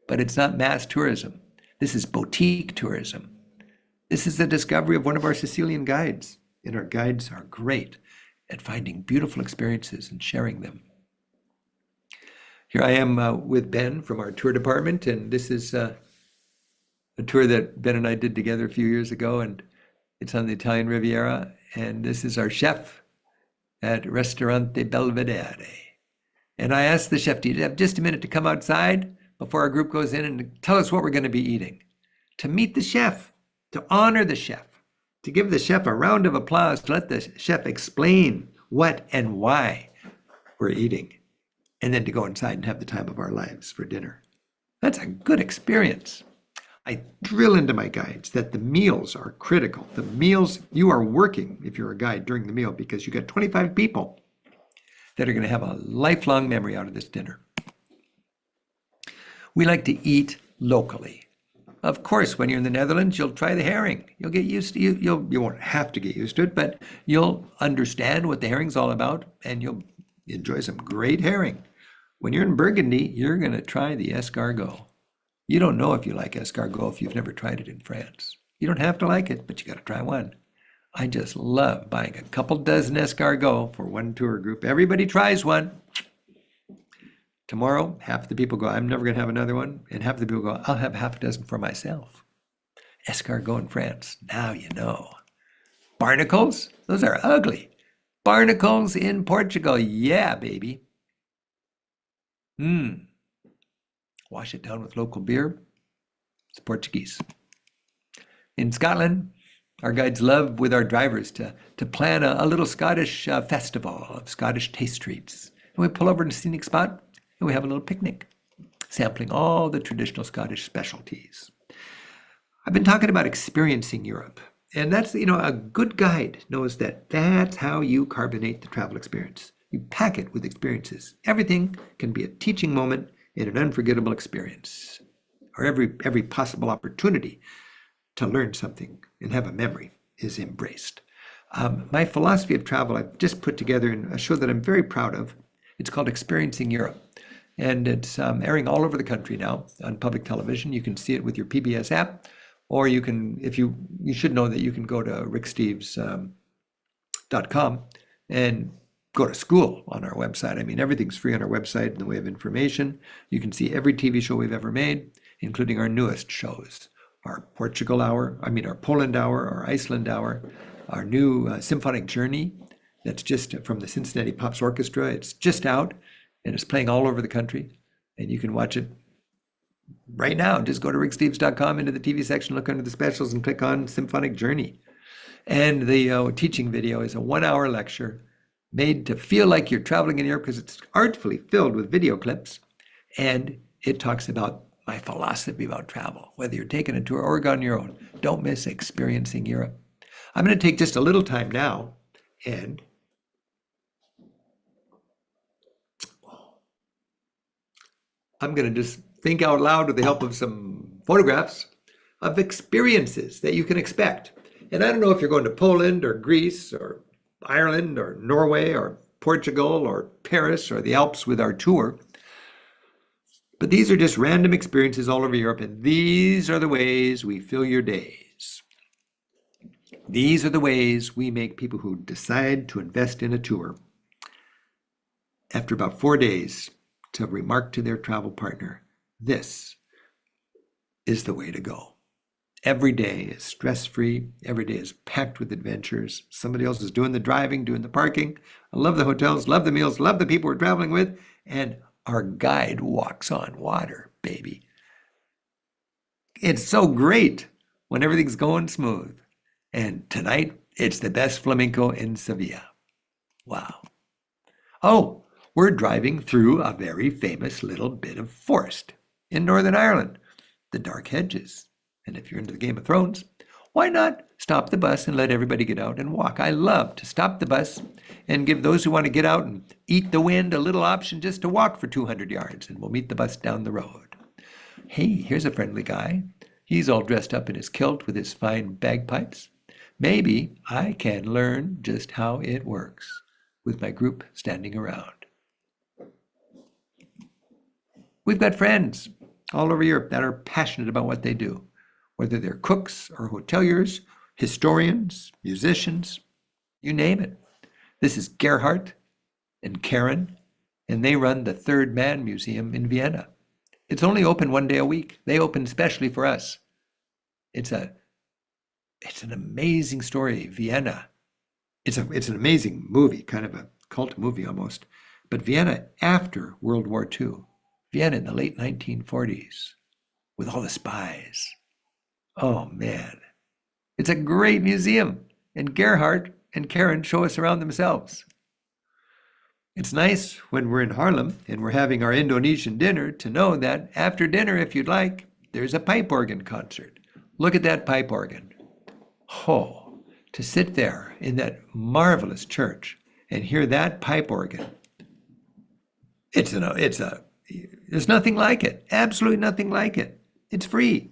But it's not mass tourism. This is boutique tourism. This is the discovery of one of our Sicilian guides, and our guides are great at finding beautiful experiences and sharing them. Here I am with Ben from our tour department, and this is a tour that Ben and I did together a few years ago, and it's on the Italian Riviera, and this is our chef at Ristorante Belvedere. And I asked the chef, do you have just a minute to come outside before our group goes in and tell us what we're going to be eating? To meet the chef, to honor the chef, to give the chef a round of applause, to let the chef explain what and why we're eating, and then to go inside and have the time of our lives for dinner. That's a good experience. I drill into my guides that the meals are critical. The meals, you are working if you're a guide during the meal because you got 25 people that are going to have a lifelong memory out of this dinner. We like to eat locally. Of course, when you're in the Netherlands, you'll try the herring. You'll get used to you won't have to get used to it, but you'll understand what the herring's all about and you'll enjoy some great herring. When you're in Burgundy, you're going to try the escargot. You don't know if you like escargot if you've never tried it in France. You don't have to like it, but you got to try one. I just love buying a couple dozen escargot for one tour group. Everybody tries one. Tomorrow, half the people go, I'm never going to have another one. And half the people go, I'll have half a dozen for myself. Escargot in France, now you know. Barnacles, those are ugly. Barnacles in Portugal, yeah, baby. Wash it down with local beer. It's Portuguese. In Scotland, our guides love with our drivers to plan a little Scottish festival of Scottish taste treats. And we pull over in a scenic spot and we have a little picnic, sampling all the traditional Scottish specialties. I've been talking about experiencing Europe. And that's, a good guide knows that that's how you carbonate the travel experience. You pack it with experiences. Everything can be a teaching moment in an unforgettable experience, or every possible opportunity to learn something and have a memory is embraced. My philosophy of travel I've just put together in a show that I'm very proud of. It's called Experiencing Europe. And it's airing all over the country now on public television. You can see it with your PBS app, or you can, you should know that you can go to ricksteves.com and go to school on our website. I mean, everything's free on our website in the way of information. You can see every TV show we've ever made, including our newest shows, our Portugal Hour, our Poland Hour, our Iceland Hour, our new Symphonic Journey that's just from the Cincinnati Pops Orchestra. It's just out and it's playing all over the country. And you can watch it right now. Just go to ricksteves.com into the TV section, look under the specials, and click on Symphonic Journey. And the teaching video is a 1-hour lecture made to feel like you're traveling in Europe because it's artfully filled with video clips. And it talks about my philosophy about travel, whether you're taking a tour or on your own. Don't miss experiencing Europe. I'm going to take just a little time now and I'm going to just think out loud with the help of some photographs of experiences that you can expect. And I don't know if you're going to Poland or Greece or Ireland or Norway or Portugal or Paris or the Alps with our tour. But these are just random experiences all over Europe, and these are the ways we fill your days. These are the ways we make people who decide to invest in a tour, after about 4 days, to remark to their travel partner, this is the way to go. Every day is stress-free. Every day is packed with adventures. Somebody else is doing the driving, doing the parking. I love the hotels, love the meals, love the people we're traveling with, and our guide walks on water, baby. It's so great when everything's going smooth. And tonight, it's the best flamenco in Sevilla. Wow. Oh, we're driving through a very famous little bit of forest in Northern Ireland, the Dark Hedges. And if you're into the Game of Thrones, why not stop the bus and let everybody get out and walk? I love to stop the bus and give those who want to get out and eat the wind a little option just to walk for 200 yards, and we'll meet the bus down the road. Hey, here's a friendly guy. He's all dressed up in his kilt with his fine bagpipes. Maybe I can learn just how it works with my group standing around. We've got friends all over Europe that are passionate about what they do, whether they're cooks or hoteliers, historians, musicians, you name it. This is Gerhard and Karen, and they run the Third Man Museum in Vienna. It's only open 1 day a week. They open especially for us. It's an amazing story, Vienna. It's an amazing movie, kind of a cult movie almost. But Vienna after World War II, Vienna in the late 1940s, with all the spies. Oh man, it's a great museum, and Gerhard and Karen show us around themselves. It's nice when we're in Haarlem and we're having our Indonesian dinner to know that after dinner, if you'd like, there's a pipe organ concert. Look at that pipe organ. Oh, to sit there in that marvelous church and hear that pipe organ. There's nothing like it. Absolutely nothing like it. It's free.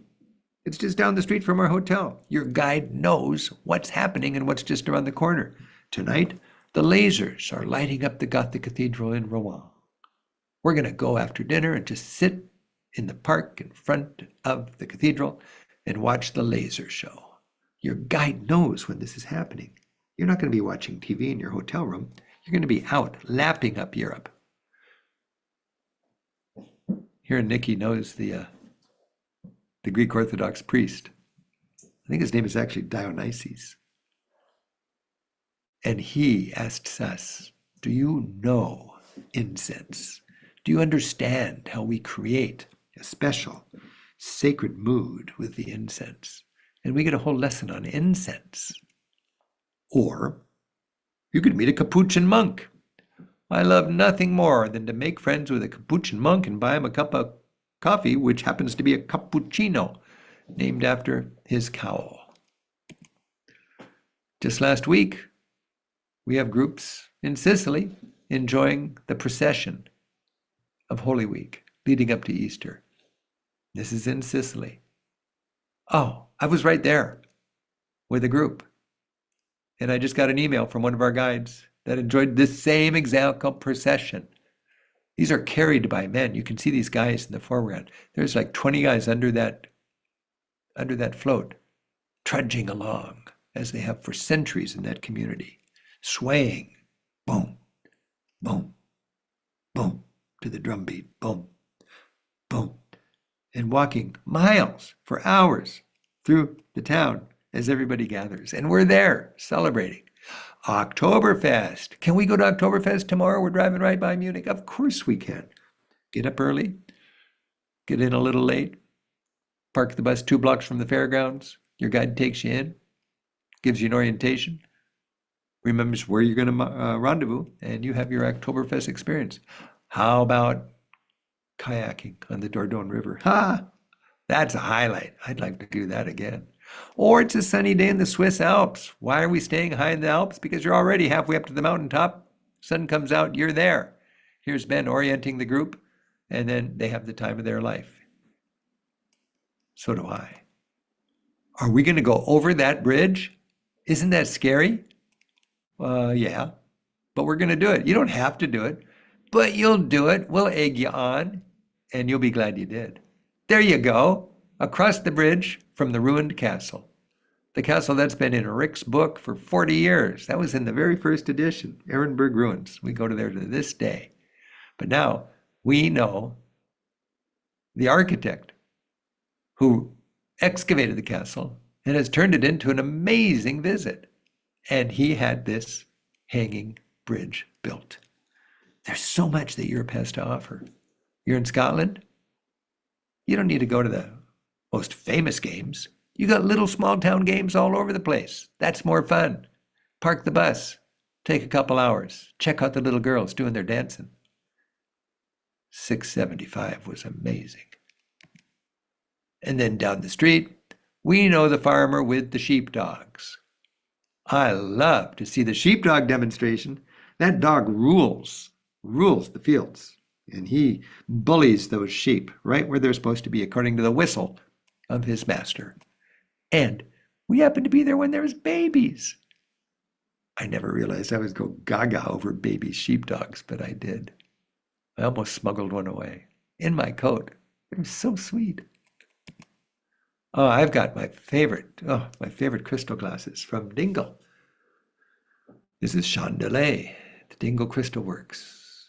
It's just down the street from our hotel. Your guide knows what's happening and what's just around the corner. Tonight, the lasers are lighting up the Gothic Cathedral in Rouen. We're going to go after dinner and just sit in the park in front of the cathedral and watch the laser show. Your guide knows when this is happening. You're not going to be watching TV in your hotel room. You're going to be out lapping up Europe. Here, Nikki knows the Greek Orthodox priest. I think his name is actually Dionysius. And he asks us, do you know incense? Do you understand how we create a special sacred mood with the incense? And we get a whole lesson on incense. Or you could meet a Capuchin monk. I love nothing more than to make friends with a Capuchin monk and buy him a cup of coffee, which happens to be a cappuccino, named after his cowl. Just last week, we have groups in Sicily enjoying the procession of Holy Week leading up to Easter. This is in Sicily. Oh, I was right there with a group. And I just got an email from one of our guides that enjoyed this same exact procession. These are carried by men. You can see these guys in the foreground. There's like 20 guys under that float, trudging along as they have for centuries in that community, swaying, boom, boom, boom, to the drum beat, boom, boom, and walking miles for hours through the town as everybody gathers. And we're there celebrating. Oktoberfest. Can we go to Oktoberfest tomorrow? We're driving right by Munich. Of course we can. Get up early, get in a little late, park the bus 2 blocks from the fairgrounds. Your guide takes you in, gives you an orientation, remembers where you're going to rendezvous, and you have your Oktoberfest experience. How about kayaking on the Dordogne River? Ha! That's a highlight. I'd like to do that again. Or it's a sunny day in the Swiss Alps. Why are we staying high in the Alps? Because you're already halfway up to the mountaintop. Sun comes out, you're there. Here's Ben orienting the group, and then they have the time of their life. So do I. Are we going to go over that bridge? Isn't that scary? Yeah, but we're going to do it. You don't have to do it, but you'll do it. We'll egg you on, and you'll be glad you did. There you go, across the bridge from the ruined castle. The castle that's been in Rick's book for 40 years. That was in the very first edition, Ehrenberg Ruins. We go to there to this day. But now we know the architect who excavated the castle and has turned it into an amazing visit. And he had this hanging bridge built. There's so much that Europe has to offer. You're in Scotland, you don't need to go to the most famous games. You got little small town games all over the place. That's more fun. Park the bus, take a couple hours, check out the little girls doing their dancing. 675 was amazing. And then down the street, we know the farmer with the sheepdogs. I love to see the sheepdog demonstration. That dog rules the fields. And he bullies those sheep right where they're supposed to be, according to the whistle of his master. And we happened to be there when there was babies. I never realized I would go gaga over baby sheepdogs, but I did. I almost smuggled one away in my coat. It was so sweet. Oh, I've got my favorite crystal glasses from Dingle. This is Chandelet, the Dingle Crystal Works,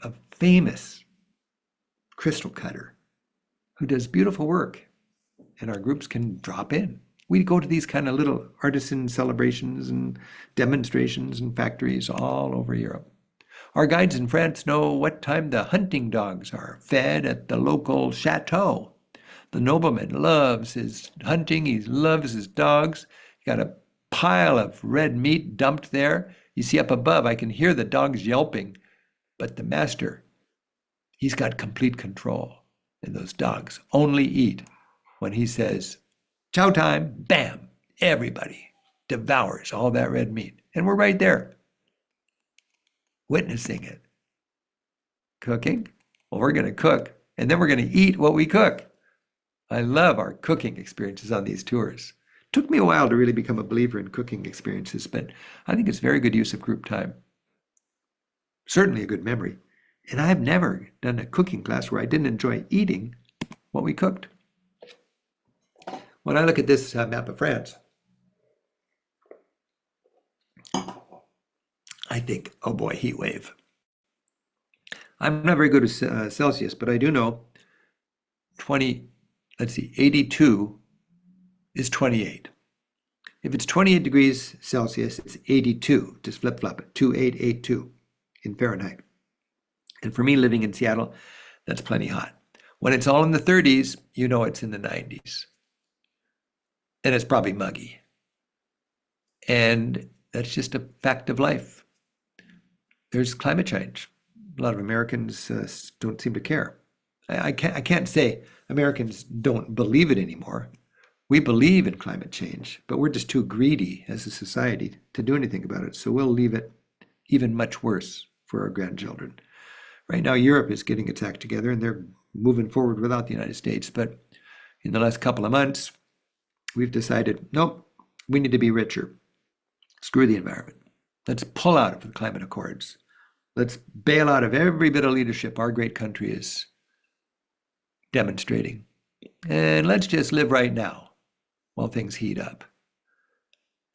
a famous crystal cutter who does beautiful work, and our groups can drop in. We go to these kind of little artisan celebrations and demonstrations and factories all over Europe. Our guides in France know what time the hunting dogs are fed at the local chateau. The nobleman loves his hunting, he loves his dogs. He got a pile of red meat dumped there. You see up above, I can hear the dogs yelping, but the master, he's got complete control. And those dogs only eat when he says, chow time, bam, everybody devours all that red meat. And we're right there, witnessing it. Cooking? Well, we're going to cook, and then we're going to eat what we cook. I love our cooking experiences on these tours. Took me a while to really become a believer in cooking experiences, but I think it's very good use of group time. Certainly a good memory. And I've never done a cooking class where I didn't enjoy eating what we cooked. When I look at this map of France, I think, oh boy, heat wave. I'm not very good at Celsius, but I do know 82 is 28. If it's 28 degrees Celsius, it's 82. Just flip-flop it, 2882 in Fahrenheit. And for me, living in Seattle, that's plenty hot. When it's all in the 30s, you know it's in the 90s. And it's probably muggy. And that's just a fact of life. There's climate change. A lot of Americans don't seem to care. I can't say Americans don't believe it anymore. We believe in climate change, but we're just too greedy as a society to do anything about it. So we'll leave it even much worse for our grandchildren. Right now, Europe is getting its act together, and they're moving forward without the United States. But in the last couple of months, we've decided, nope, we need to be richer. Screw the environment. Let's pull out of the climate accords. Let's bail out of every bit of leadership our great country is demonstrating. And let's just live right now while things heat up.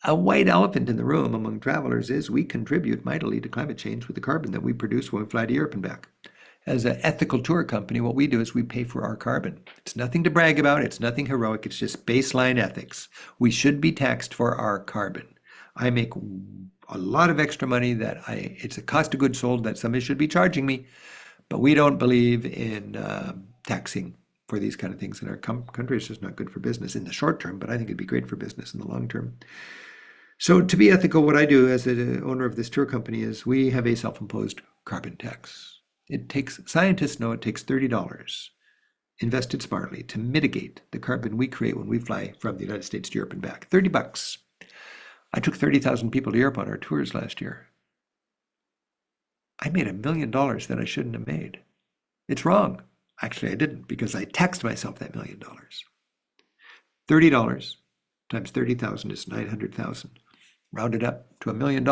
A white elephant in the room among travelers is we contribute mightily to climate change with the carbon that we produce when we fly to Europe and back. As an ethical tour company, what we do is we pay for our carbon. It's nothing to brag about. It's nothing heroic. It's just baseline ethics. We should be taxed for our carbon. I make a lot of extra money it's a cost of goods sold that somebody should be charging me, But we don't believe in taxing for these kind of things in our country. It's just not good for business in the short term, but I think it'd be great for business in the long term. So to be ethical, what I do as the owner of this tour company is we have a self-imposed carbon tax. Scientists know it takes $30 invested smartly to mitigate the carbon we create when we fly from the United States to Europe and back. $30. I took 30,000 people to Europe on our tours last year. I made $1 million that I shouldn't have made. It's wrong. Actually, I didn't, because I taxed myself that $1 million. $30 times 30,000 is 900,000. Round it up to $1 million.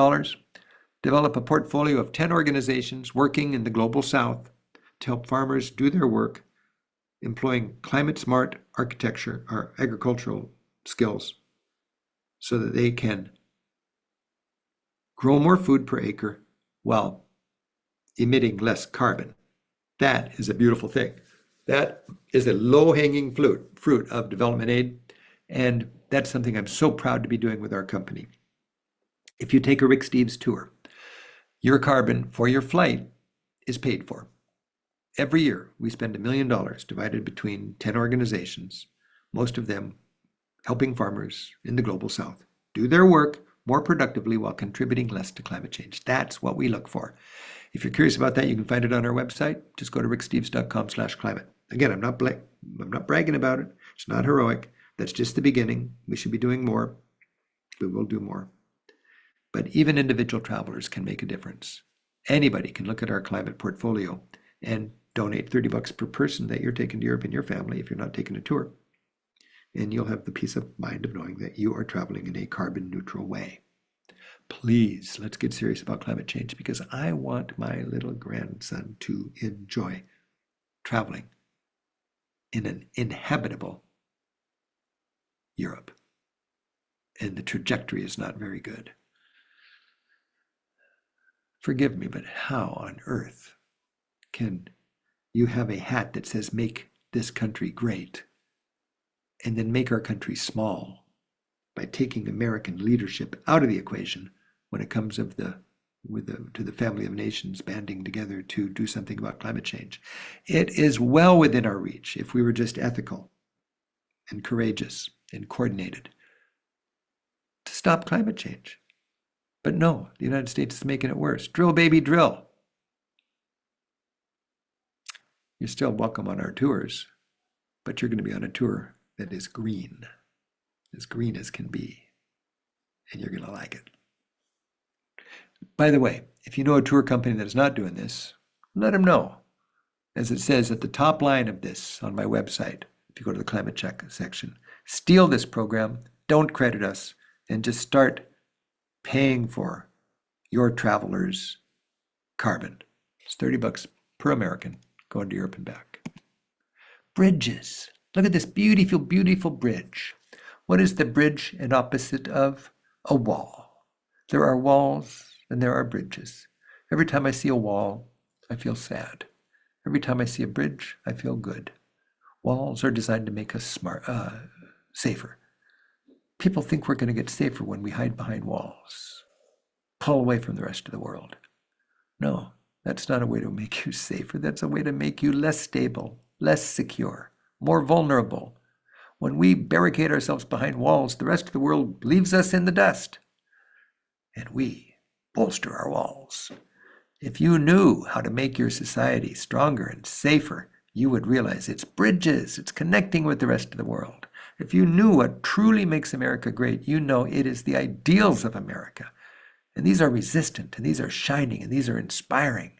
Develop a portfolio of 10 organizations working in the global south to help farmers do their work, employing climate smart architecture or agricultural skills so that they can grow more food per acre while emitting less carbon. That is a beautiful thing. That is a low-hanging fruit of development aid, and that's something I'm so proud to be doing with our company. If you take a Rick Steves tour, your carbon for your flight is paid for. Every year, we spend $1 million divided between 10 organizations, most of them helping farmers in the global south do their work more productively while contributing less to climate change. That's what we look for. If you're curious about that, you can find it on our website. Just go to ricksteves.com/climate. Again, I'm not bragging about it. It's not heroic. That's just the beginning. We should be doing more. We will do more. But even individual travelers can make a difference. Anybody can look at our climate portfolio and donate $30 per person that you're taking to Europe in your family if you're not taking a tour. And you'll have the peace of mind of knowing that you are traveling in a carbon neutral way. Please, let's get serious about climate change, because I want my little grandson to enjoy traveling in an inhabitable Europe. And the trajectory is not very good. Forgive me, but how on earth can you have a hat that says "Make this country great" and then make our country small by taking American leadership out of the equation when it comes to the family of nations banding together to do something about climate change? It is well within our reach if we were just ethical and courageous and coordinated to stop climate change. But no, the United States is making it worse. Drill, baby, drill. You're still welcome on our tours, but you're going to be on a tour that is green as can be, and you're going to like it. By the way, if you know a tour company that is not doing this, let them know. As it says at the top line of this on my website, if you go to the climate check section, steal this program, don't credit us, and just start paying for your travelers' carbon. It's $30 per American going to Europe and back. Bridges. Look at this beautiful, beautiful bridge. What is the bridge an opposite of? A wall. There are walls and there are bridges. Every time I see a wall, I feel sad. Every time I see a bridge, I feel good. Walls are designed to make us safer. People think we're going to get safer when we hide behind walls, pull away from the rest of the world. No, that's not a way to make you safer. That's a way to make you less stable, less secure, more vulnerable. When we barricade ourselves behind walls, the rest of the world leaves us in the dust, and we bolster our walls. If you knew how to make your society stronger and safer, you would realize it's bridges, it's connecting with the rest of the world. If you knew what truly makes America great, you know it is the ideals of America. And these are resistant, and these are shining, and these are inspiring.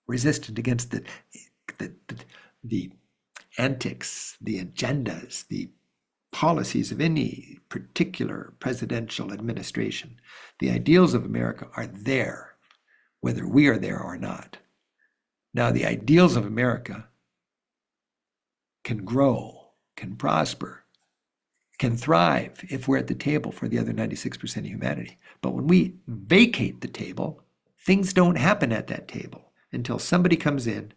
Resistant against the antics, the agendas, the policies of any particular presidential administration. The ideals of America are there, whether we are there or not. Now, the ideals of America can grow, can prosper, can thrive if we're at the table for the other 96% of humanity. But when we vacate the table, things don't happen at that table until somebody comes in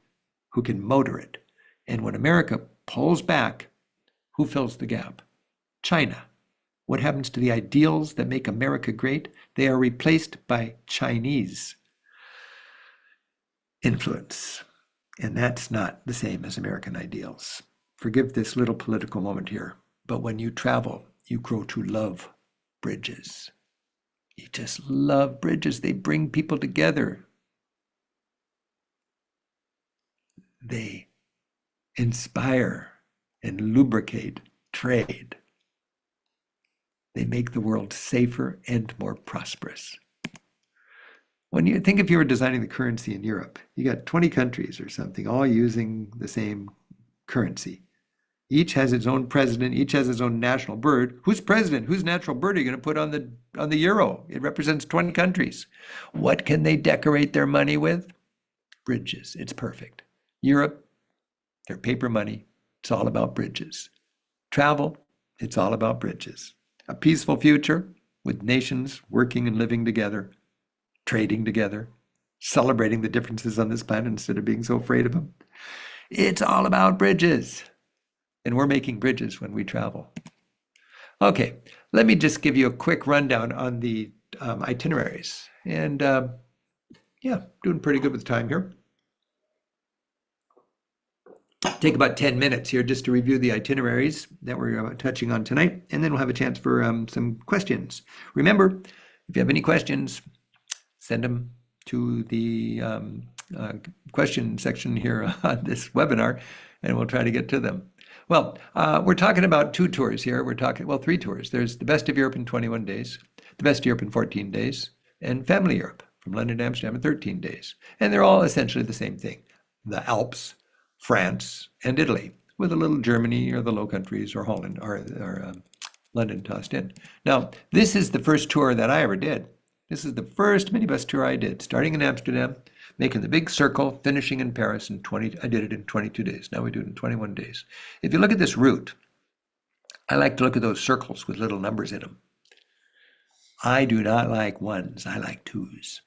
who can motor it. And when America pulls back, who fills the gap? China. What happens to the ideals that make America great? They are replaced by Chinese influence. And that's not the same as American ideals. Forgive this little political moment here, but when you travel, you grow to love bridges. You just love bridges. They bring people together. They inspire and lubricate trade. They make the world safer and more prosperous. When you think if you were designing the currency in Europe, you got 20 countries or something, all using the same currency. Each has its own president, each has its own national bird. Whose president, whose national bird are you going to put on the euro? It represents 20 countries. What can they decorate their money with? Bridges. It's perfect. Europe, their paper money, it's all about bridges. Travel, it's all about bridges. A peaceful future with nations working and living together, trading together, celebrating the differences on this planet instead of being so afraid of them. It's all about bridges. And we're making bridges when we travel. Okay, let me just give you a quick rundown on the itineraries. And yeah, doing pretty good with time here. Take about 10 minutes here just to review the itineraries that we're touching on tonight, and then we'll have a chance for some questions. Remember, if you have any questions, send them to the question section here on this webinar, and we'll try to get to them. Well, we're talking about 2 tours here. We're talking, well, 3 tours. There's the Best of Europe in 21 days, the Best of Europe in 14 days, and Family Europe from London to Amsterdam in 13 days. And they're all essentially the same thing. The Alps, France, and Italy, with a little Germany or the Low Countries or Holland or London tossed in. Now, this is the first tour that I ever did. This is the first minibus tour I did, starting in Amsterdam, making the big circle, finishing in Paris in I did it in 22 days. Now we do it in 21 days. If you look at this route, I like to look at those circles with little numbers in them. I do not like 1s, I like 2s.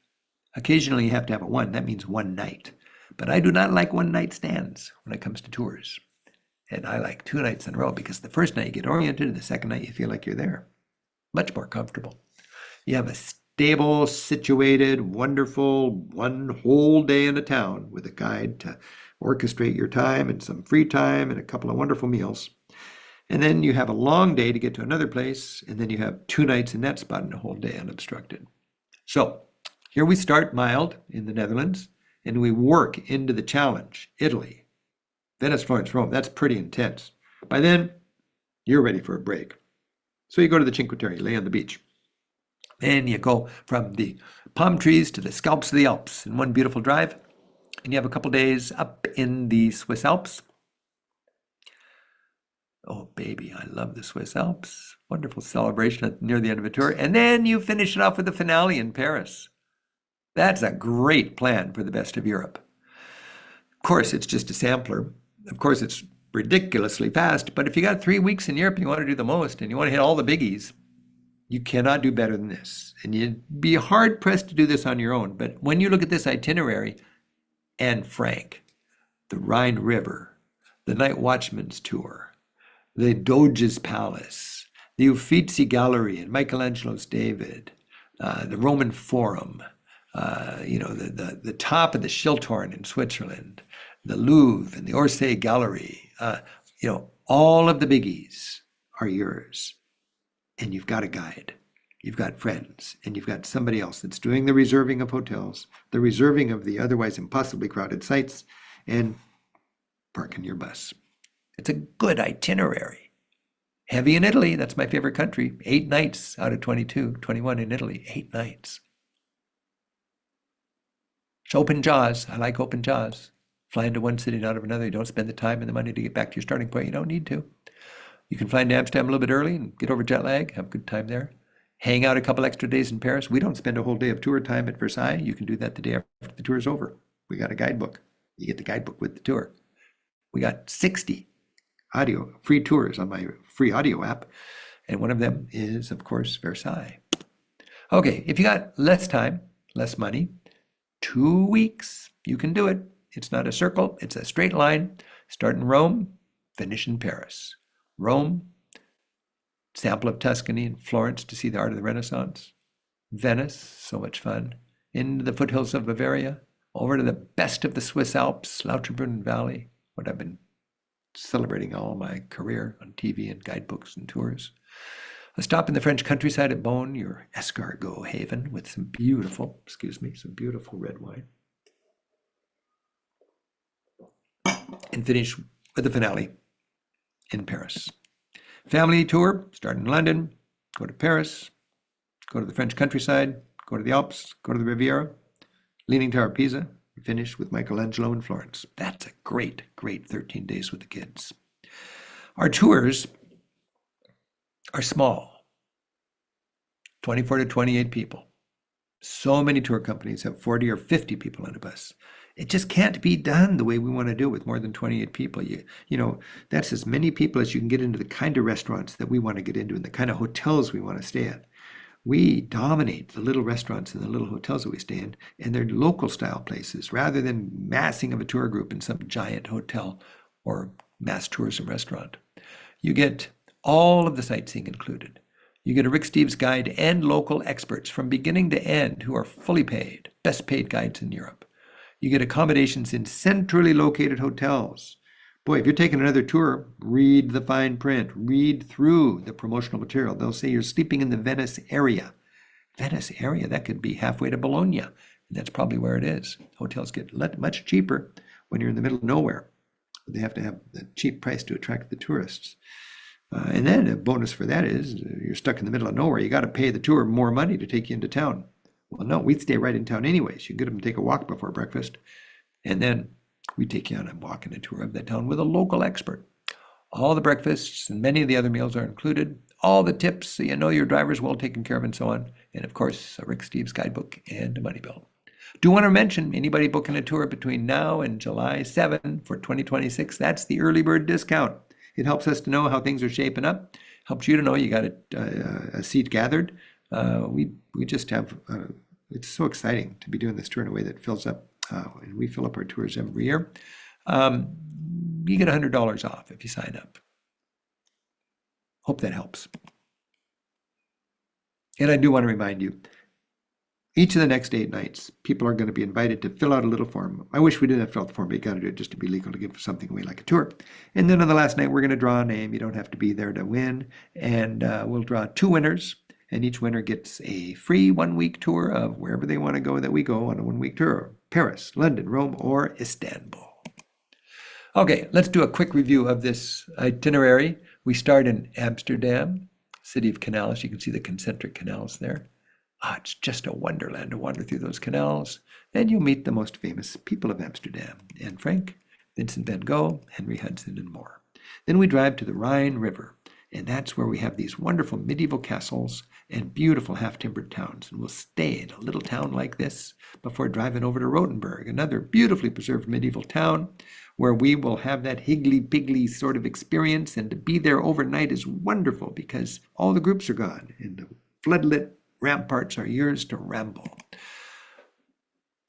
Occasionally you have to have a 1, that means 1 night. But I do not like 1-night stands when it comes to tours. And I like 2 nights in a row because the first night you get oriented and the second night you feel like you're there. Much more comfortable. You have a stable, situated, wonderful 1 whole day in a town with a guide to orchestrate your time and some free time and a couple of wonderful meals. And then you have a long day to get to another place, and then you have 2 nights in that spot and a whole day unobstructed. So here we start mild in the Netherlands, and we work into the challenge, Italy, Venice, Florence, Rome. That's pretty intense. By then, you're ready for a break. So you go to the Cinque Terre, lay on the beach. Then you go from the palm trees to the scalps of the Alps in one beautiful drive. And you have a couple days up in the Swiss Alps. Oh, baby, I love the Swiss Alps. Wonderful celebration near the end of a tour. And then you finish it off with the finale in Paris. That's a great plan for the Best of Europe. Of course, it's just a sampler. Of course, it's ridiculously fast. But if you got 3 weeks in Europe and you want to do the most and you want to hit all the biggies, you cannot do better than this. And you'd be hard-pressed to do this on your own. But when you look at this itinerary, Anne Frank, the Rhine River, the Night Watchman's Tour, the Doge's Palace, the Uffizi Gallery and Michelangelo's David, the Roman Forum, the top of the Schilthorn in Switzerland, the Louvre and the Orsay Gallery, all of the biggies are yours. And you've got a guide, you've got friends, and you've got somebody else that's doing the reserving of hotels, the reserving of the otherwise impossibly crowded sites, and parking your bus. It's a good itinerary. Heavy in Italy, that's my favorite country. 8 nights out of 22, 21 in Italy, 8 nights. It's open jaws. I like open jaws. Fly into one city and out of another. You don't spend the time and the money to get back to your starting point. You don't need to. You can fly into Amsterdam a little bit early and get over jet lag, have a good time there. Hang out a couple extra days in Paris. We don't spend a whole day of tour time at Versailles. You can do that the day after the tour is over. We got a guidebook. You get the guidebook with the tour. We got 60 audio free tours on my free audio app. And one of them is, of course, Versailles. Okay, if you got less time, less money, 2 weeks, you can do it. It's not a circle, it's a straight line. Start in Rome, finish in Paris. Rome, sample of Tuscany and Florence to see the art of the Renaissance. Venice, so much fun. In the foothills of Bavaria, over to the best of the Swiss Alps, Lauterbrunnen Valley, what I've been celebrating all my career on TV and guidebooks and tours. A stop in the French countryside at Beaune, your escargot haven, with some beautiful red wine. And finish with the finale in Paris. Family tour, start in London, go to Paris, go to the French countryside, go to the Alps, go to the Riviera, Leaning Tower of Pisa, finish with Michelangelo in Florence. That's a great, great 13 days with the kids. Our tours are small, 24 to 28 people. So many tour companies have 40 or 50 people on a bus. It just can't be done the way we want to do it with more than 28 people. You know, that's as many people as you can get into the kind of restaurants that we want to get into and the kind of hotels we want to stay at. We dominate the little restaurants and the little hotels that we stay in, and they're local style places rather than massing of a tour group in some giant hotel or mass tourism restaurant. You get all of the sightseeing included. You get a Rick Steves guide and local experts from beginning to end who are fully paid, best paid guides in Europe. You get accommodations in centrally located hotels. Boy, if you're taking another tour, read the fine print, read through the promotional material. They'll say you're sleeping in the Venice area. Venice area, that could be halfway to Bologna. And that's probably where it is. Hotels get much cheaper when you're in the middle of nowhere. They have to have the cheap price to attract the tourists. And then a bonus for that is you're stuck in the middle of nowhere. You got to pay the tour more money to take you into town. Well, no, we'd stay right in town anyways. You can get them to take a walk before breakfast. And then we take you on a walk and a tour of that town with a local expert. All the breakfasts and many of the other meals are included. All the tips, so you know your driver's well taken care of and so on. And of course, a Rick Steves guidebook and a money belt. Do want to mention, anybody booking a tour between now and July 7 for 2026, that's the early bird discount. It helps us to know how things are shaping up. Helps you to know you got a seat gathered. We just have, it's so exciting to be doing this tour in a way that fills up, and we fill up our tours every year. You get $100 off if you sign up. Hope that helps. And I do want to remind you, each of the next 8 nights, people are going to be invited to fill out a little form. I wish we didn't have to fill out the form, but you got to do it just to be legal to give something away like a tour. And then on the last night, we're going to draw a name. You don't have to be there to win. And we'll draw 2 winners. And each winner gets a free 1-week tour of wherever they want to go that we go on a 1-week tour. Paris, London, Rome, or Istanbul. Okay, let's do a quick review of this itinerary. We start in Amsterdam, city of canals. You can see the concentric canals there. It's just a wonderland to wander through those canals. And you'll meet the most famous people of Amsterdam, Anne Frank, Vincent van Gogh, Henry Hudson, and more. Then we drive to the Rhine River, and that's where we have these wonderful medieval castles and beautiful half-timbered towns. And we'll stay in a little town like this before driving over to Rothenburg, another beautifully preserved medieval town where we will have that higgly-piggly sort of experience. And to be there overnight is wonderful because all the groups are gone and the floodlit ramparts are yours to ramble.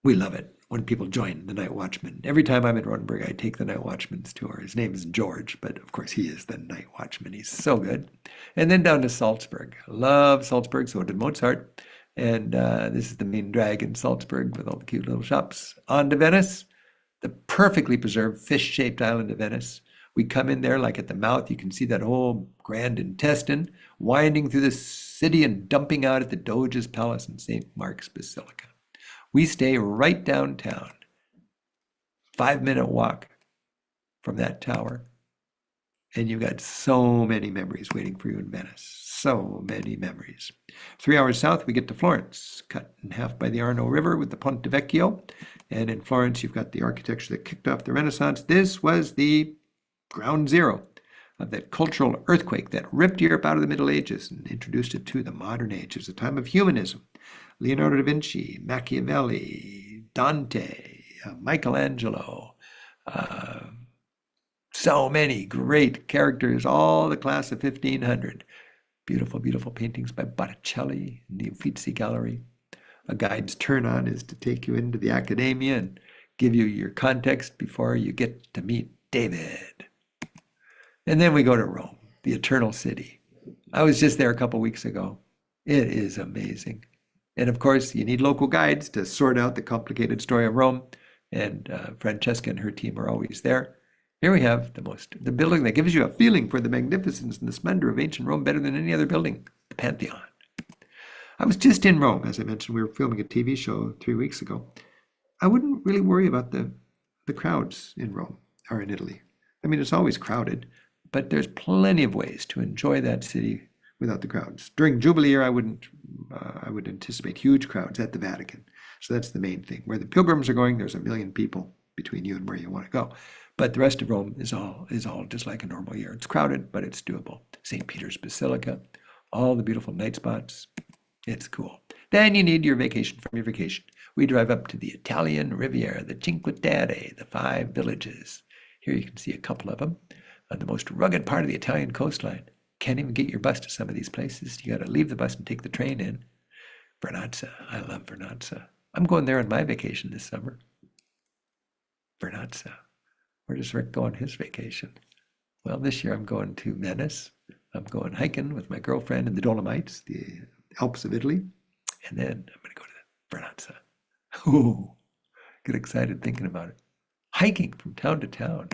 We love it when people join the Night Watchman. Every time I'm in Rothenburg, I take the Night Watchman's tour. His name is George, but of course he is the Night Watchman. He's so good. And then down to Salzburg. Love Salzburg, so did Mozart. And this is the main drag in Salzburg with all the cute little shops. On to Venice, the perfectly preserved fish-shaped island of Venice. We come in there like at the mouth. You can see that whole grand intestine winding through the city and dumping out at the Doge's Palace in St. Mark's Basilica. We stay right downtown, 5-minute walk from that tower. And you've got so many memories waiting for you in Venice. So many memories. 3 hours south, we get to Florence, cut in half by the Arno River with the Ponte Vecchio. And in Florence, you've got the architecture that kicked off the Renaissance. This was the ground zero of that cultural earthquake that ripped Europe out of the Middle Ages and introduced it to the modern age. It was a time of humanism. Leonardo da Vinci, Machiavelli, Dante, Michelangelo, so many great characters, all the class of 1500. Beautiful, beautiful paintings by Botticelli in the Uffizi Gallery. A guide's turn on is to take you into the academia and give you your context before you get to meet David. And then we go to Rome, the Eternal City. I was just there a couple weeks ago. It is amazing. And of course, you need local guides to sort out the complicated story of Rome. And Francesca and her team are always there. Here we have the building that gives you a feeling for the magnificence and the splendor of ancient Rome better than any other building, the Pantheon. I was just in Rome, as I mentioned. We were filming a TV show 3 weeks ago. I wouldn't really worry about the crowds in Rome or in Italy. I mean, it's always crowded, but there's plenty of ways to enjoy that city without the crowds. During Jubilee year, I would anticipate huge crowds at the Vatican. So that's the main thing. Where the pilgrims are going, there's 1 million people between you and where you want to go. But the rest of Rome is all just like a normal year. It's crowded, but it's doable. St. Peter's Basilica, all the beautiful night spots. It's cool. Then you need your vacation from your vacation. We drive up to the Italian Riviera, the Cinque Terre, the 5 villages. Here you can see a couple of them on the most rugged part of the Italian coastline. Can't even get your bus to some of these places. You got to leave the bus and take the train in. Vernazza. I love Vernazza. I'm going there on my vacation this summer. Vernazza. Where does Rick go on his vacation? Well, this year I'm going to Venice. I'm going hiking with my girlfriend in the Dolomites, the Alps of Italy. And then I'm going to go to Vernazza. Ooh, get excited thinking about it. Hiking from town to town,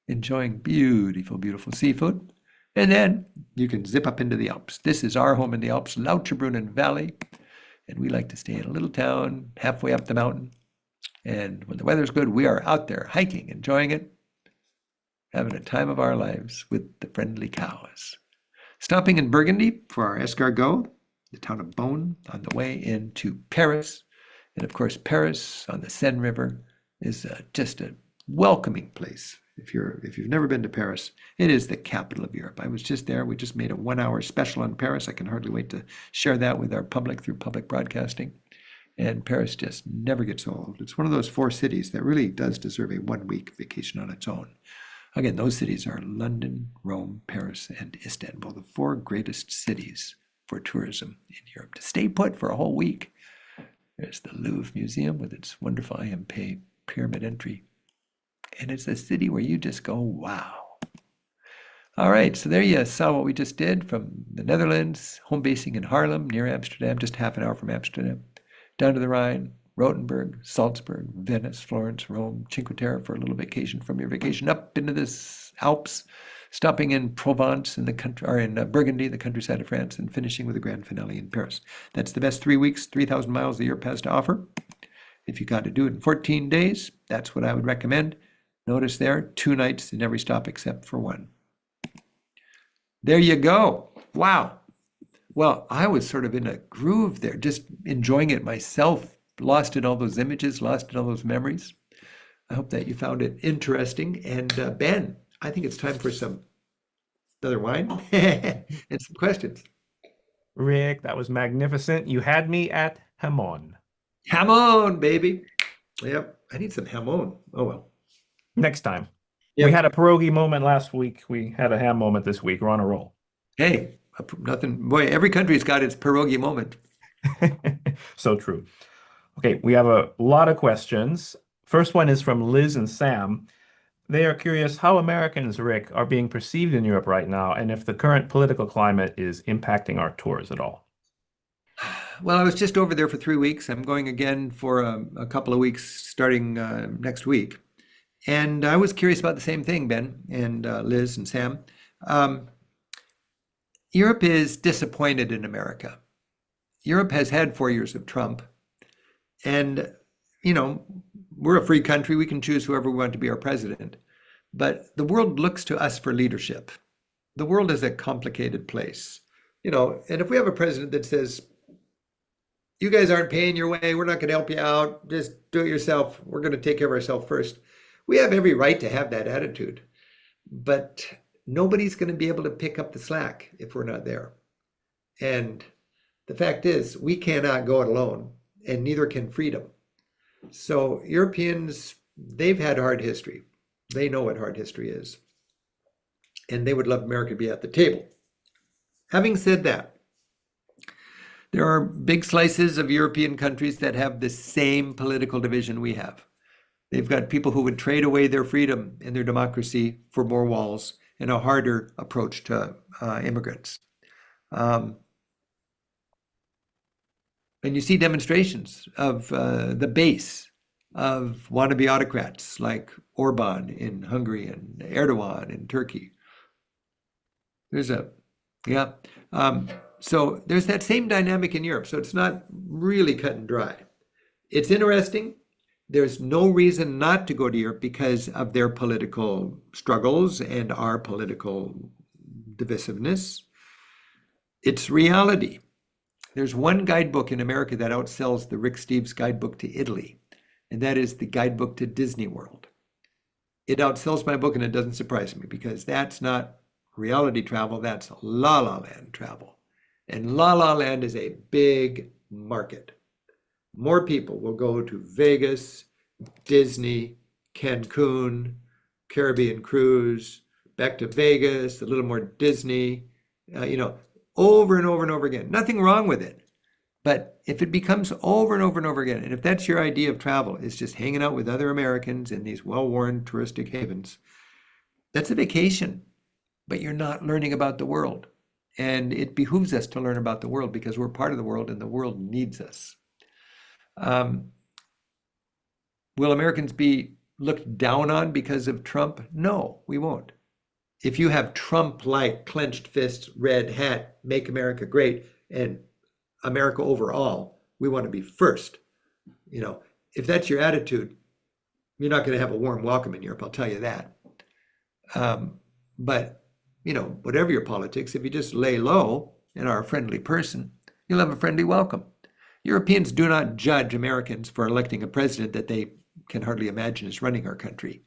enjoying beautiful, beautiful seafood. And then you can zip up into the Alps. This is our home in the Alps, Lauterbrunnen Valley. And we like to stay in a little town halfway up the mountain. And when the weather's good, we are out there hiking, enjoying it, having a time of our lives with the friendly cows. Stopping in Burgundy for our escargot, the town of Beaune, on the way into Paris. And of course, Paris on the Seine River is just a welcoming place. If you've never been to Paris, it is the capital of Europe. I was just there. We just made a 1-hour special on Paris. I can hardly wait to share that with our public through public broadcasting. And Paris just never gets old. It's one of those 4 cities that really does deserve a 1-week vacation on its own. Again, those cities are London, Rome, Paris, and Istanbul, the 4 greatest cities for tourism in Europe. To stay put for a whole week. There's the Louvre Museum with its wonderful IMP pyramid entry. And it's a city where you just go, wow. All right, so there you saw what we just did from the Netherlands, home basing in Haarlem, near Amsterdam, just half an hour from Amsterdam, down to the Rhine, Rothenburg, Salzburg, Venice, Florence, Rome, Cinque Terre for a little vacation from your vacation, up into the Alps, stopping in Provence in the country, or in Burgundy, the countryside of France, and finishing with a grand finale in Paris. That's the best 3 weeks, 3,000 miles the Europe has to offer. If you got to do it in 14 days, that's what I would recommend. Notice there, 2 nights in every stop except for 1. There you go. Wow. Well, I was sort of in a groove there, just enjoying it myself, lost in all those images, lost in all those memories. I hope that you found it interesting. And Ben, I think it's time for another wine and some questions. Rick, that was magnificent. You had me at Hamon. Hamon, baby. Yep, I need some Hamon. Oh, well. Next time. Yep. We had a pierogi moment last week. We had a ham moment this week. We're on a roll. Hey, nothing. Boy, every country's got its pierogi moment. So true. Okay, we have a lot of questions. First one is from Liz and Sam. They are curious how Americans, Rick, are being perceived in Europe right now, and if the current political climate is impacting our tours at all. Well, I was just over there for 3 weeks. I'm going again for a couple of weeks starting next week. And I was curious about the same thing, Ben and Liz and Sam. Europe is disappointed in America. Europe has had 4 years of Trump. And, you know, we're a free country. We can choose whoever we want to be our president. But the world looks to us for leadership. The world is a complicated place. You know, and if we have a president that says, you guys aren't paying your way, we're not going to help you out, just do it yourself, we're going to take care of ourselves first. We have every right to have that attitude, but nobody's going to be able to pick up the slack if we're not there. And the fact is, we cannot go it alone, and neither can freedom. So Europeans, they've had hard history. They know what hard history is. And they would love America to be at the table. Having said that, there are big slices of European countries that have the same political division we have. They've got people who would trade away their freedom and their democracy for more walls and a harder approach to immigrants. And you see demonstrations of the base of wannabe autocrats like Orban in Hungary and Erdogan in Turkey. There's a, yeah. Um, so there's that same dynamic in Europe. So it's not really cut and dry. It's interesting. There's no reason not to go to Europe because of their political struggles and our political divisiveness. It's reality. There's one guidebook in America that outsells the Rick Steves guidebook to Italy, and that is the guidebook to Disney World. It outsells my book, and it doesn't surprise me because that's not reality travel, that's La La Land travel. And La La Land is a big market. More people will go to Vegas, Disney, Cancun, Caribbean cruise, back to Vegas, a little more Disney, over and over and over again. Nothing wrong with it. But if it becomes over and over and over again, and if that's your idea of travel, is just hanging out with other Americans in these well-worn touristic havens, that's a vacation, but you're not learning about the world. And it behooves us to learn about the world because we're part of the world and the world needs us. Will Americans be looked down on because of Trump? No, we won't. If you have Trump-like clenched fists, red hat, make America great, and America overall, we want to be first. If that's your attitude, you're not going to have a warm welcome in Europe, I'll tell you that. But, whatever your politics, if you just lay low and are a friendly person, you'll have a friendly welcome. Europeans do not judge Americans for electing a president that they can hardly imagine is running our country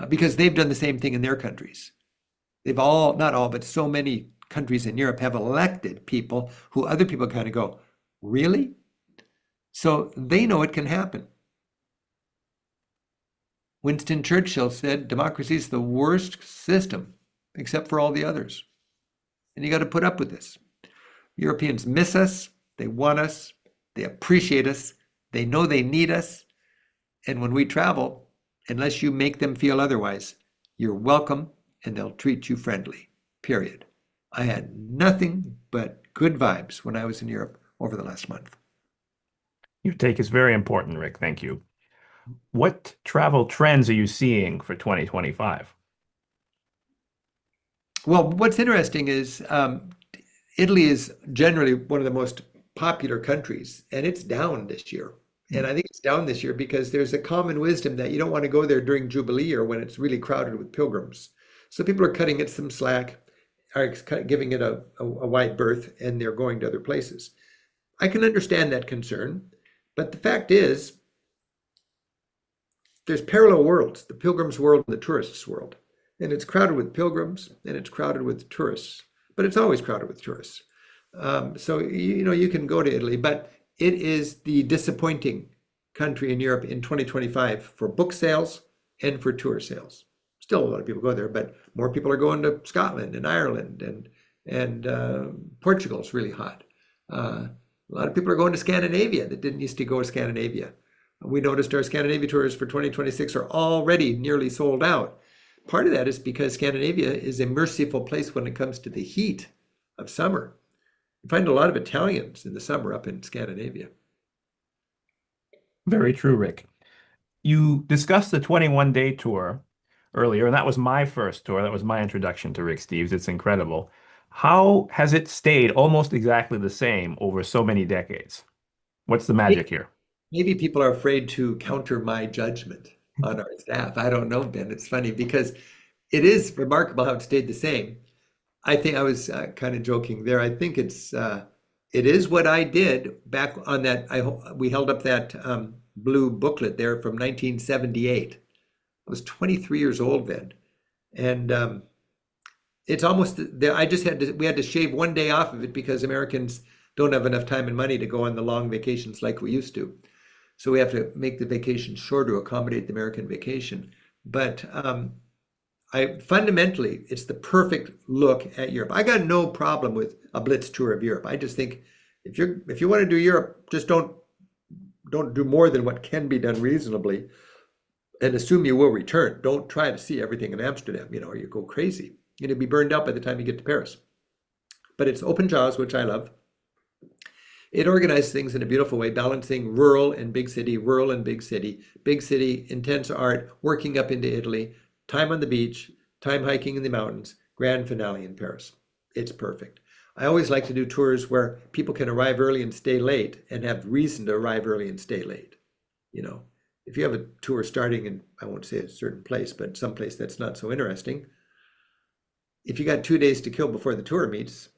because they've done the same thing in their countries. They've all, not all, but so many countries in Europe have elected people who other people kind of go, really? So they know it can happen. Winston Churchill said, democracy is the worst system except for all the others. And you got to put up with this. Europeans miss us. They want us. They appreciate us. They know they need us. And when we travel, unless you make them feel otherwise, you're welcome and they'll treat you friendly, period. I had nothing but good vibes when I was in Europe over the last month. Your take is very important, Rick. Thank you. What travel trends are you seeing for 2025? Well, what's interesting is Italy is generally one of the most popular countries, and it's down this year. And I think it's down this year because there's a common wisdom that you don't want to go there during Jubilee or when it's really crowded with pilgrims. So people are cutting it some slack, are giving it a wide berth, and they're going to other places. I can understand that concern, but the fact is, there's parallel worlds, the pilgrims' world and the tourists' world. And it's crowded with pilgrims and it's crowded with tourists, but it's always crowded with tourists. So, you can go to Italy, but it is the disappointing country in Europe in 2025 for book sales and for tour sales. Still a lot of people go there, but more people are going to Scotland and Ireland and Portugal's really hot. A lot of people are going to Scandinavia that didn't used to go to Scandinavia. We noticed our Scandinavia tours for 2026 are already nearly sold out. Part of that is because Scandinavia is a merciful place when it comes to the heat of summer. You find a lot of Italians in the summer up in Scandinavia. Very true, Rick. You discussed the 21-day tour earlier, and that was my first tour. That was my introduction to Rick Steves. It's incredible. How has it stayed almost exactly the same over so many decades? What's the magic here? Maybe people are afraid to counter my judgment on our staff. I don't know, Ben. It's funny because it is remarkable how it stayed the same. I think I was kind of joking there. I think it is what I did back on that. We held up that blue booklet there from 1978. I was 23 years old then, and it's almost there. We had to shave one day off of it because Americans don't have enough time and money to go on the long vacations like we used to. So we have to make the vacation shorter to accommodate the American vacation. But fundamentally, it's the perfect look at Europe. I got no problem with a blitz tour of Europe. I just think if you want to do Europe, just don't do more than what can be done reasonably, and assume you will return. Don't try to see everything in Amsterdam, or you go crazy. You'll be burned out by the time you get to Paris. But it's open jaws, which I love. It organizes things in a beautiful way, balancing rural and big city, intense art, working up into Italy, time on the beach, time hiking in the mountains, grand finale in Paris. It's perfect. I always like to do tours where people can arrive early and stay late and have reason to arrive early and stay late. You know, if you have a tour starting in, I won't say a certain place, but someplace that's not so interesting, if you got 2 days to kill before the tour meets,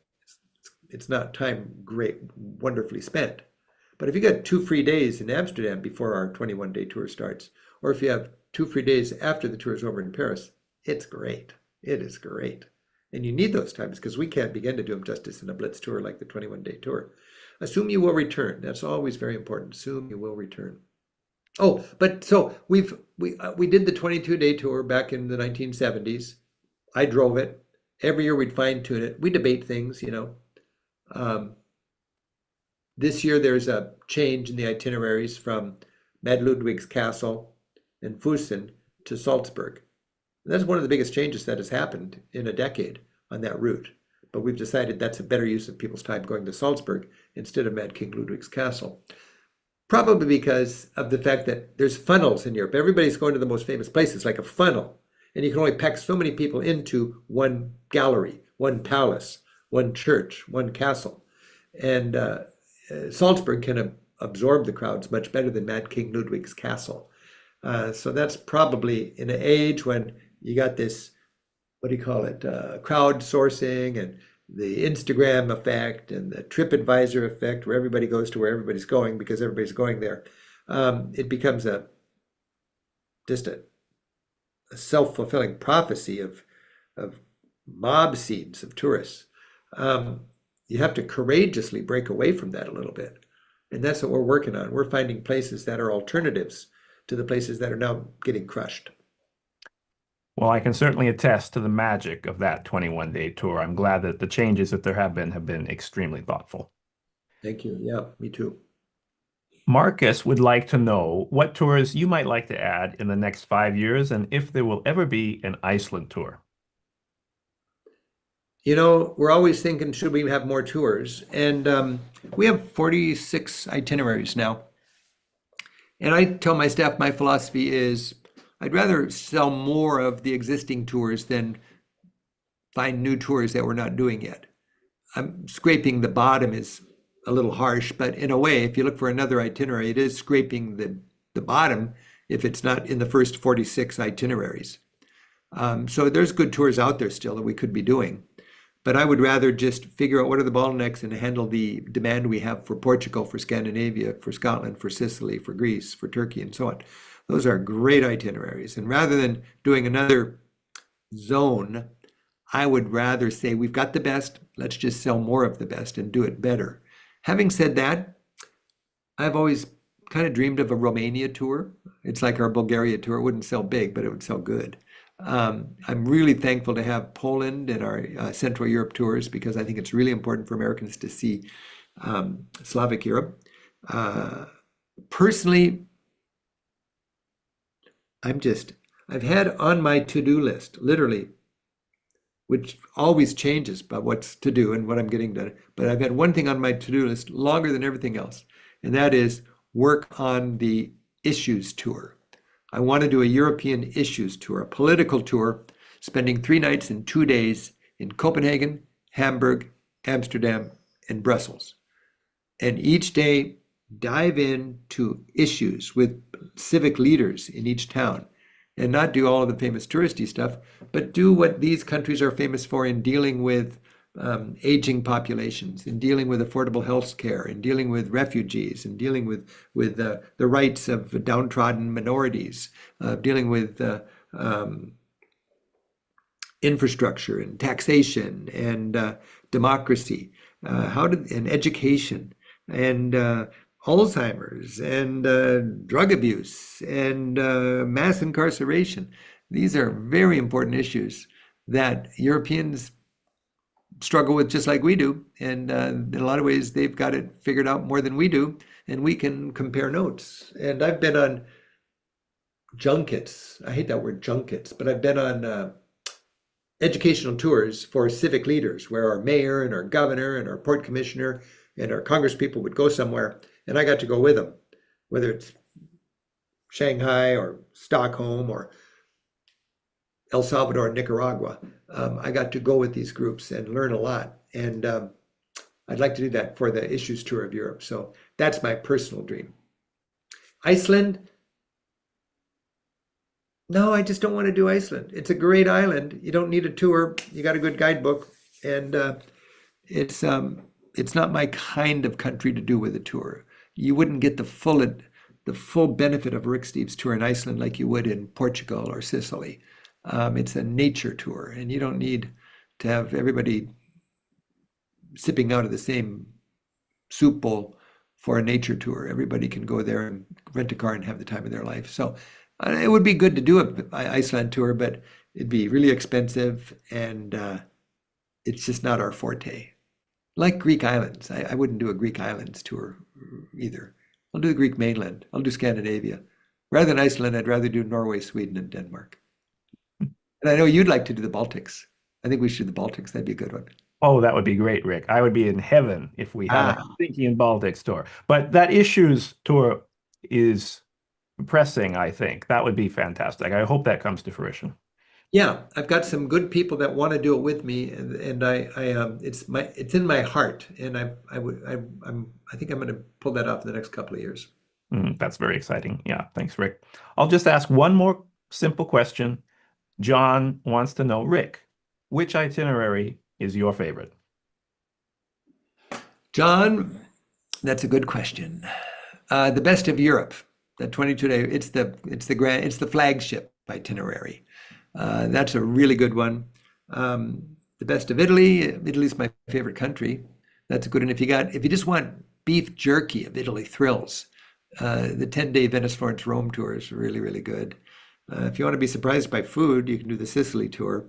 it's not time great, wonderfully spent. But if you got 2 free days in Amsterdam before our 21-day tour starts, or if you have 2 free days after the tour is over in Paris, it's great. It is great. And you need those times because we can't begin to do them justice in a blitz tour like the 21-day tour. Assume you will return. That's always very important. Assume you will return. Oh, but so we did the 22-day tour back in the 1970s. I drove it. Every year we'd fine tune it. We debate things, you know. This year there's a change in the itineraries from Mad Ludwig's Castle and Fussen to Salzburg. That's one of the biggest changes that has happened in a decade on that route. But we've decided that's a better use of people's time going to Salzburg instead of Mad King Ludwig's Castle. Probably because of the fact that there's funnels in Europe. Everybody's going to the most famous places, like a funnel. And you can only pack so many people into one gallery, one palace, one church, one castle. And Salzburg can absorb the crowds much better than Mad King Ludwig's Castle. So that's probably in an age when you got this, what do you call it, crowdsourcing and the Instagram effect and the TripAdvisor effect, where everybody goes to where everybody's going because everybody's going there. It becomes just a self-fulfilling prophecy of mob scenes of tourists. You have to courageously break away from that a little bit. And that's what we're working on. We're finding places that are alternatives to the places that are now getting crushed. Well, I can certainly attest to the magic of that 21-day tour. I'm glad that the changes that there have been extremely thoughtful. Thank you. Yeah, me too. Marcus would like to know what tours you might like to add in the next 5 years and if there will ever be an Iceland tour. You know, we're always thinking, should we have more tours? And we have 46 itineraries now. And I tell my staff, my philosophy is I'd rather sell more of the existing tours than find new tours that we're not doing yet. I'm scraping the bottom is a little harsh, but in a way, if you look for another itinerary, it is scraping the bottom if it's not in the first 46 itineraries. So there's good tours out there still that we could be doing. But I would rather just figure out what are the bottlenecks and handle the demand we have for Portugal, for Scandinavia, for Scotland, for Sicily, for Greece, for Turkey, and so on. Those are great itineraries. And rather than doing another zone, I would rather say we've got the best, let's just sell more of the best and do it better. Having said that, I've always kind of dreamed of a Romania tour. It's like our Bulgaria tour. It wouldn't sell big, but it would sell good. I'm really thankful to have Poland in our Central Europe tours because I think it's really important for Americans to see Slavic Europe. Personally, I've had on my to-do list, literally, which always changes about what's to do and what I'm getting done. But I've had one thing on my to-do list longer than everything else, and that is work on the issues tour. I want to do a European issues tour, a political tour, spending 3 nights and 2 days in Copenhagen, Hamburg, Amsterdam, and Brussels. And each day, dive into issues with civic leaders in each town and not do all of the famous touristy stuff, but do what these countries are famous for in dealing with aging populations, in dealing with affordable health care, in dealing with refugees, in dealing with the rights of downtrodden minorities, dealing with infrastructure and taxation and democracy, and education and Alzheimer's and drug abuse and mass incarceration. These are very important issues that Europeans struggle with just like we do. And in a lot of ways, they've got it figured out more than we do. And we can compare notes. And I've been on junkets. I hate that word junkets, but I've been on educational tours for civic leaders where our mayor and our governor and our port commissioner and our Congress people would go somewhere, and I got to go with them, whether it's Shanghai or Stockholm or El Salvador, Nicaragua. I got to go with these groups and learn a lot. And I'd like to do that for the Issues Tour of Europe. So that's my personal dream. Iceland, no, I just don't want to do Iceland. It's a great island. You don't need a tour. You got a good guidebook, and it's not my kind of country to do with a tour. You wouldn't get the full benefit of Rick Steves' tour in Iceland like you would in Portugal or Sicily. It's a nature tour, and you don't need to have everybody sipping out of the same soup bowl for a nature tour. Everybody can go there and rent a car and have the time of their life. So it would be good to do an Iceland tour, but it'd be really expensive, and it's just not our forte. Like Greek islands, I wouldn't do a Greek islands tour either. I'll do the Greek mainland. I'll do Scandinavia. Rather than Iceland, I'd rather do Norway, Sweden, and Denmark. And I know you'd like to do the Baltics. I think we should do the Baltics. That'd be a good one. Oh, that would be great, Rick. I would be in heaven if we had a Ah, Helsinki and Baltics tour. But that Issues tour is pressing, I think. That would be fantastic. I hope that comes to fruition. yeah, I've got some good people that want to do it with me, and it's in my heart, and I think I'm going to pull that off in the next couple of years. That's very exciting. Yeah, thanks, Rick. I'll just ask one more simple question. John wants to know, Rick, which itinerary is your favorite? John, that's a good question. The best of Europe, the 22-day. It's the flagship itinerary. That's a really good one. The best of Italy. Italy's my favorite country. That's a good one. If you just want beef jerky of Italy thrills, the 10-day Venice, Florence, Rome tour is really, really good. If you want to be surprised by food, you can do the Sicily tour.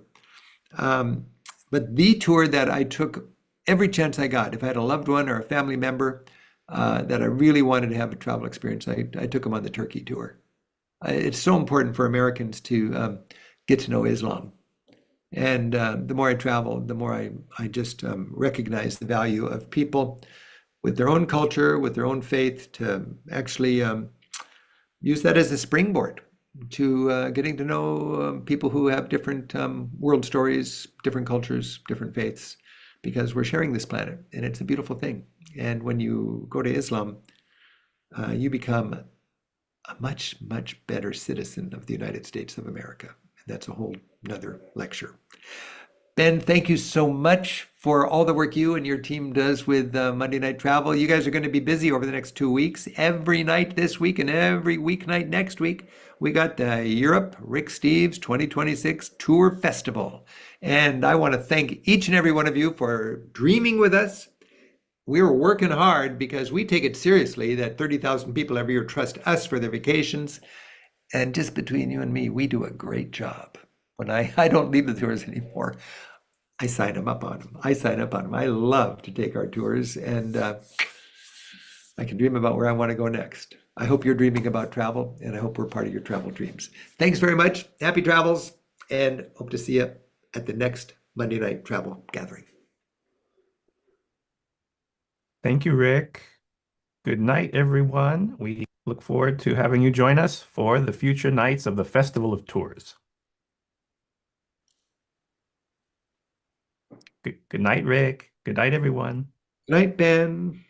But the tour that I took every chance I got, if I had a loved one or a family member that I really wanted to have a travel experience, I took them on the Turkey tour. It's so important for Americans to get to know Islam. And the more I travel, the more I just recognize the value of people with their own culture, with their own faith, to actually use that as a springboard to getting to know people who have different world stories, different cultures, different faiths, because we're sharing this planet, and it's a beautiful thing. And when you go to Islam, you become a much, much better citizen of the United States of America. And that's a whole nother lecture. Ben, thank you so much for all the work you and your team does with Monday Night Travel. You guys are going to be busy over the next 2 weeks. Every night this week and every weeknight next week, we got the Europe Rick Steves 2026 Tour Festival. And I want to thank each and every one of you for dreaming with us. We're working hard because we take it seriously that 30,000 people every year trust us for their vacations. And just between you and me, we do a great job. When I don't lead the tours anymore, I sign them up on them. I love to take our tours, and I can dream about where I want to go next. I hope you're dreaming about travel, and I hope we're part of your travel dreams. Thanks very much. Happy travels, and hope to see you at the next Monday Night Travel gathering. Thank you, Rick. Good night, everyone. We look forward to having you join us for the future nights of the Festival of Tours. Good night, Rick. Good night, everyone. Good night, Ben.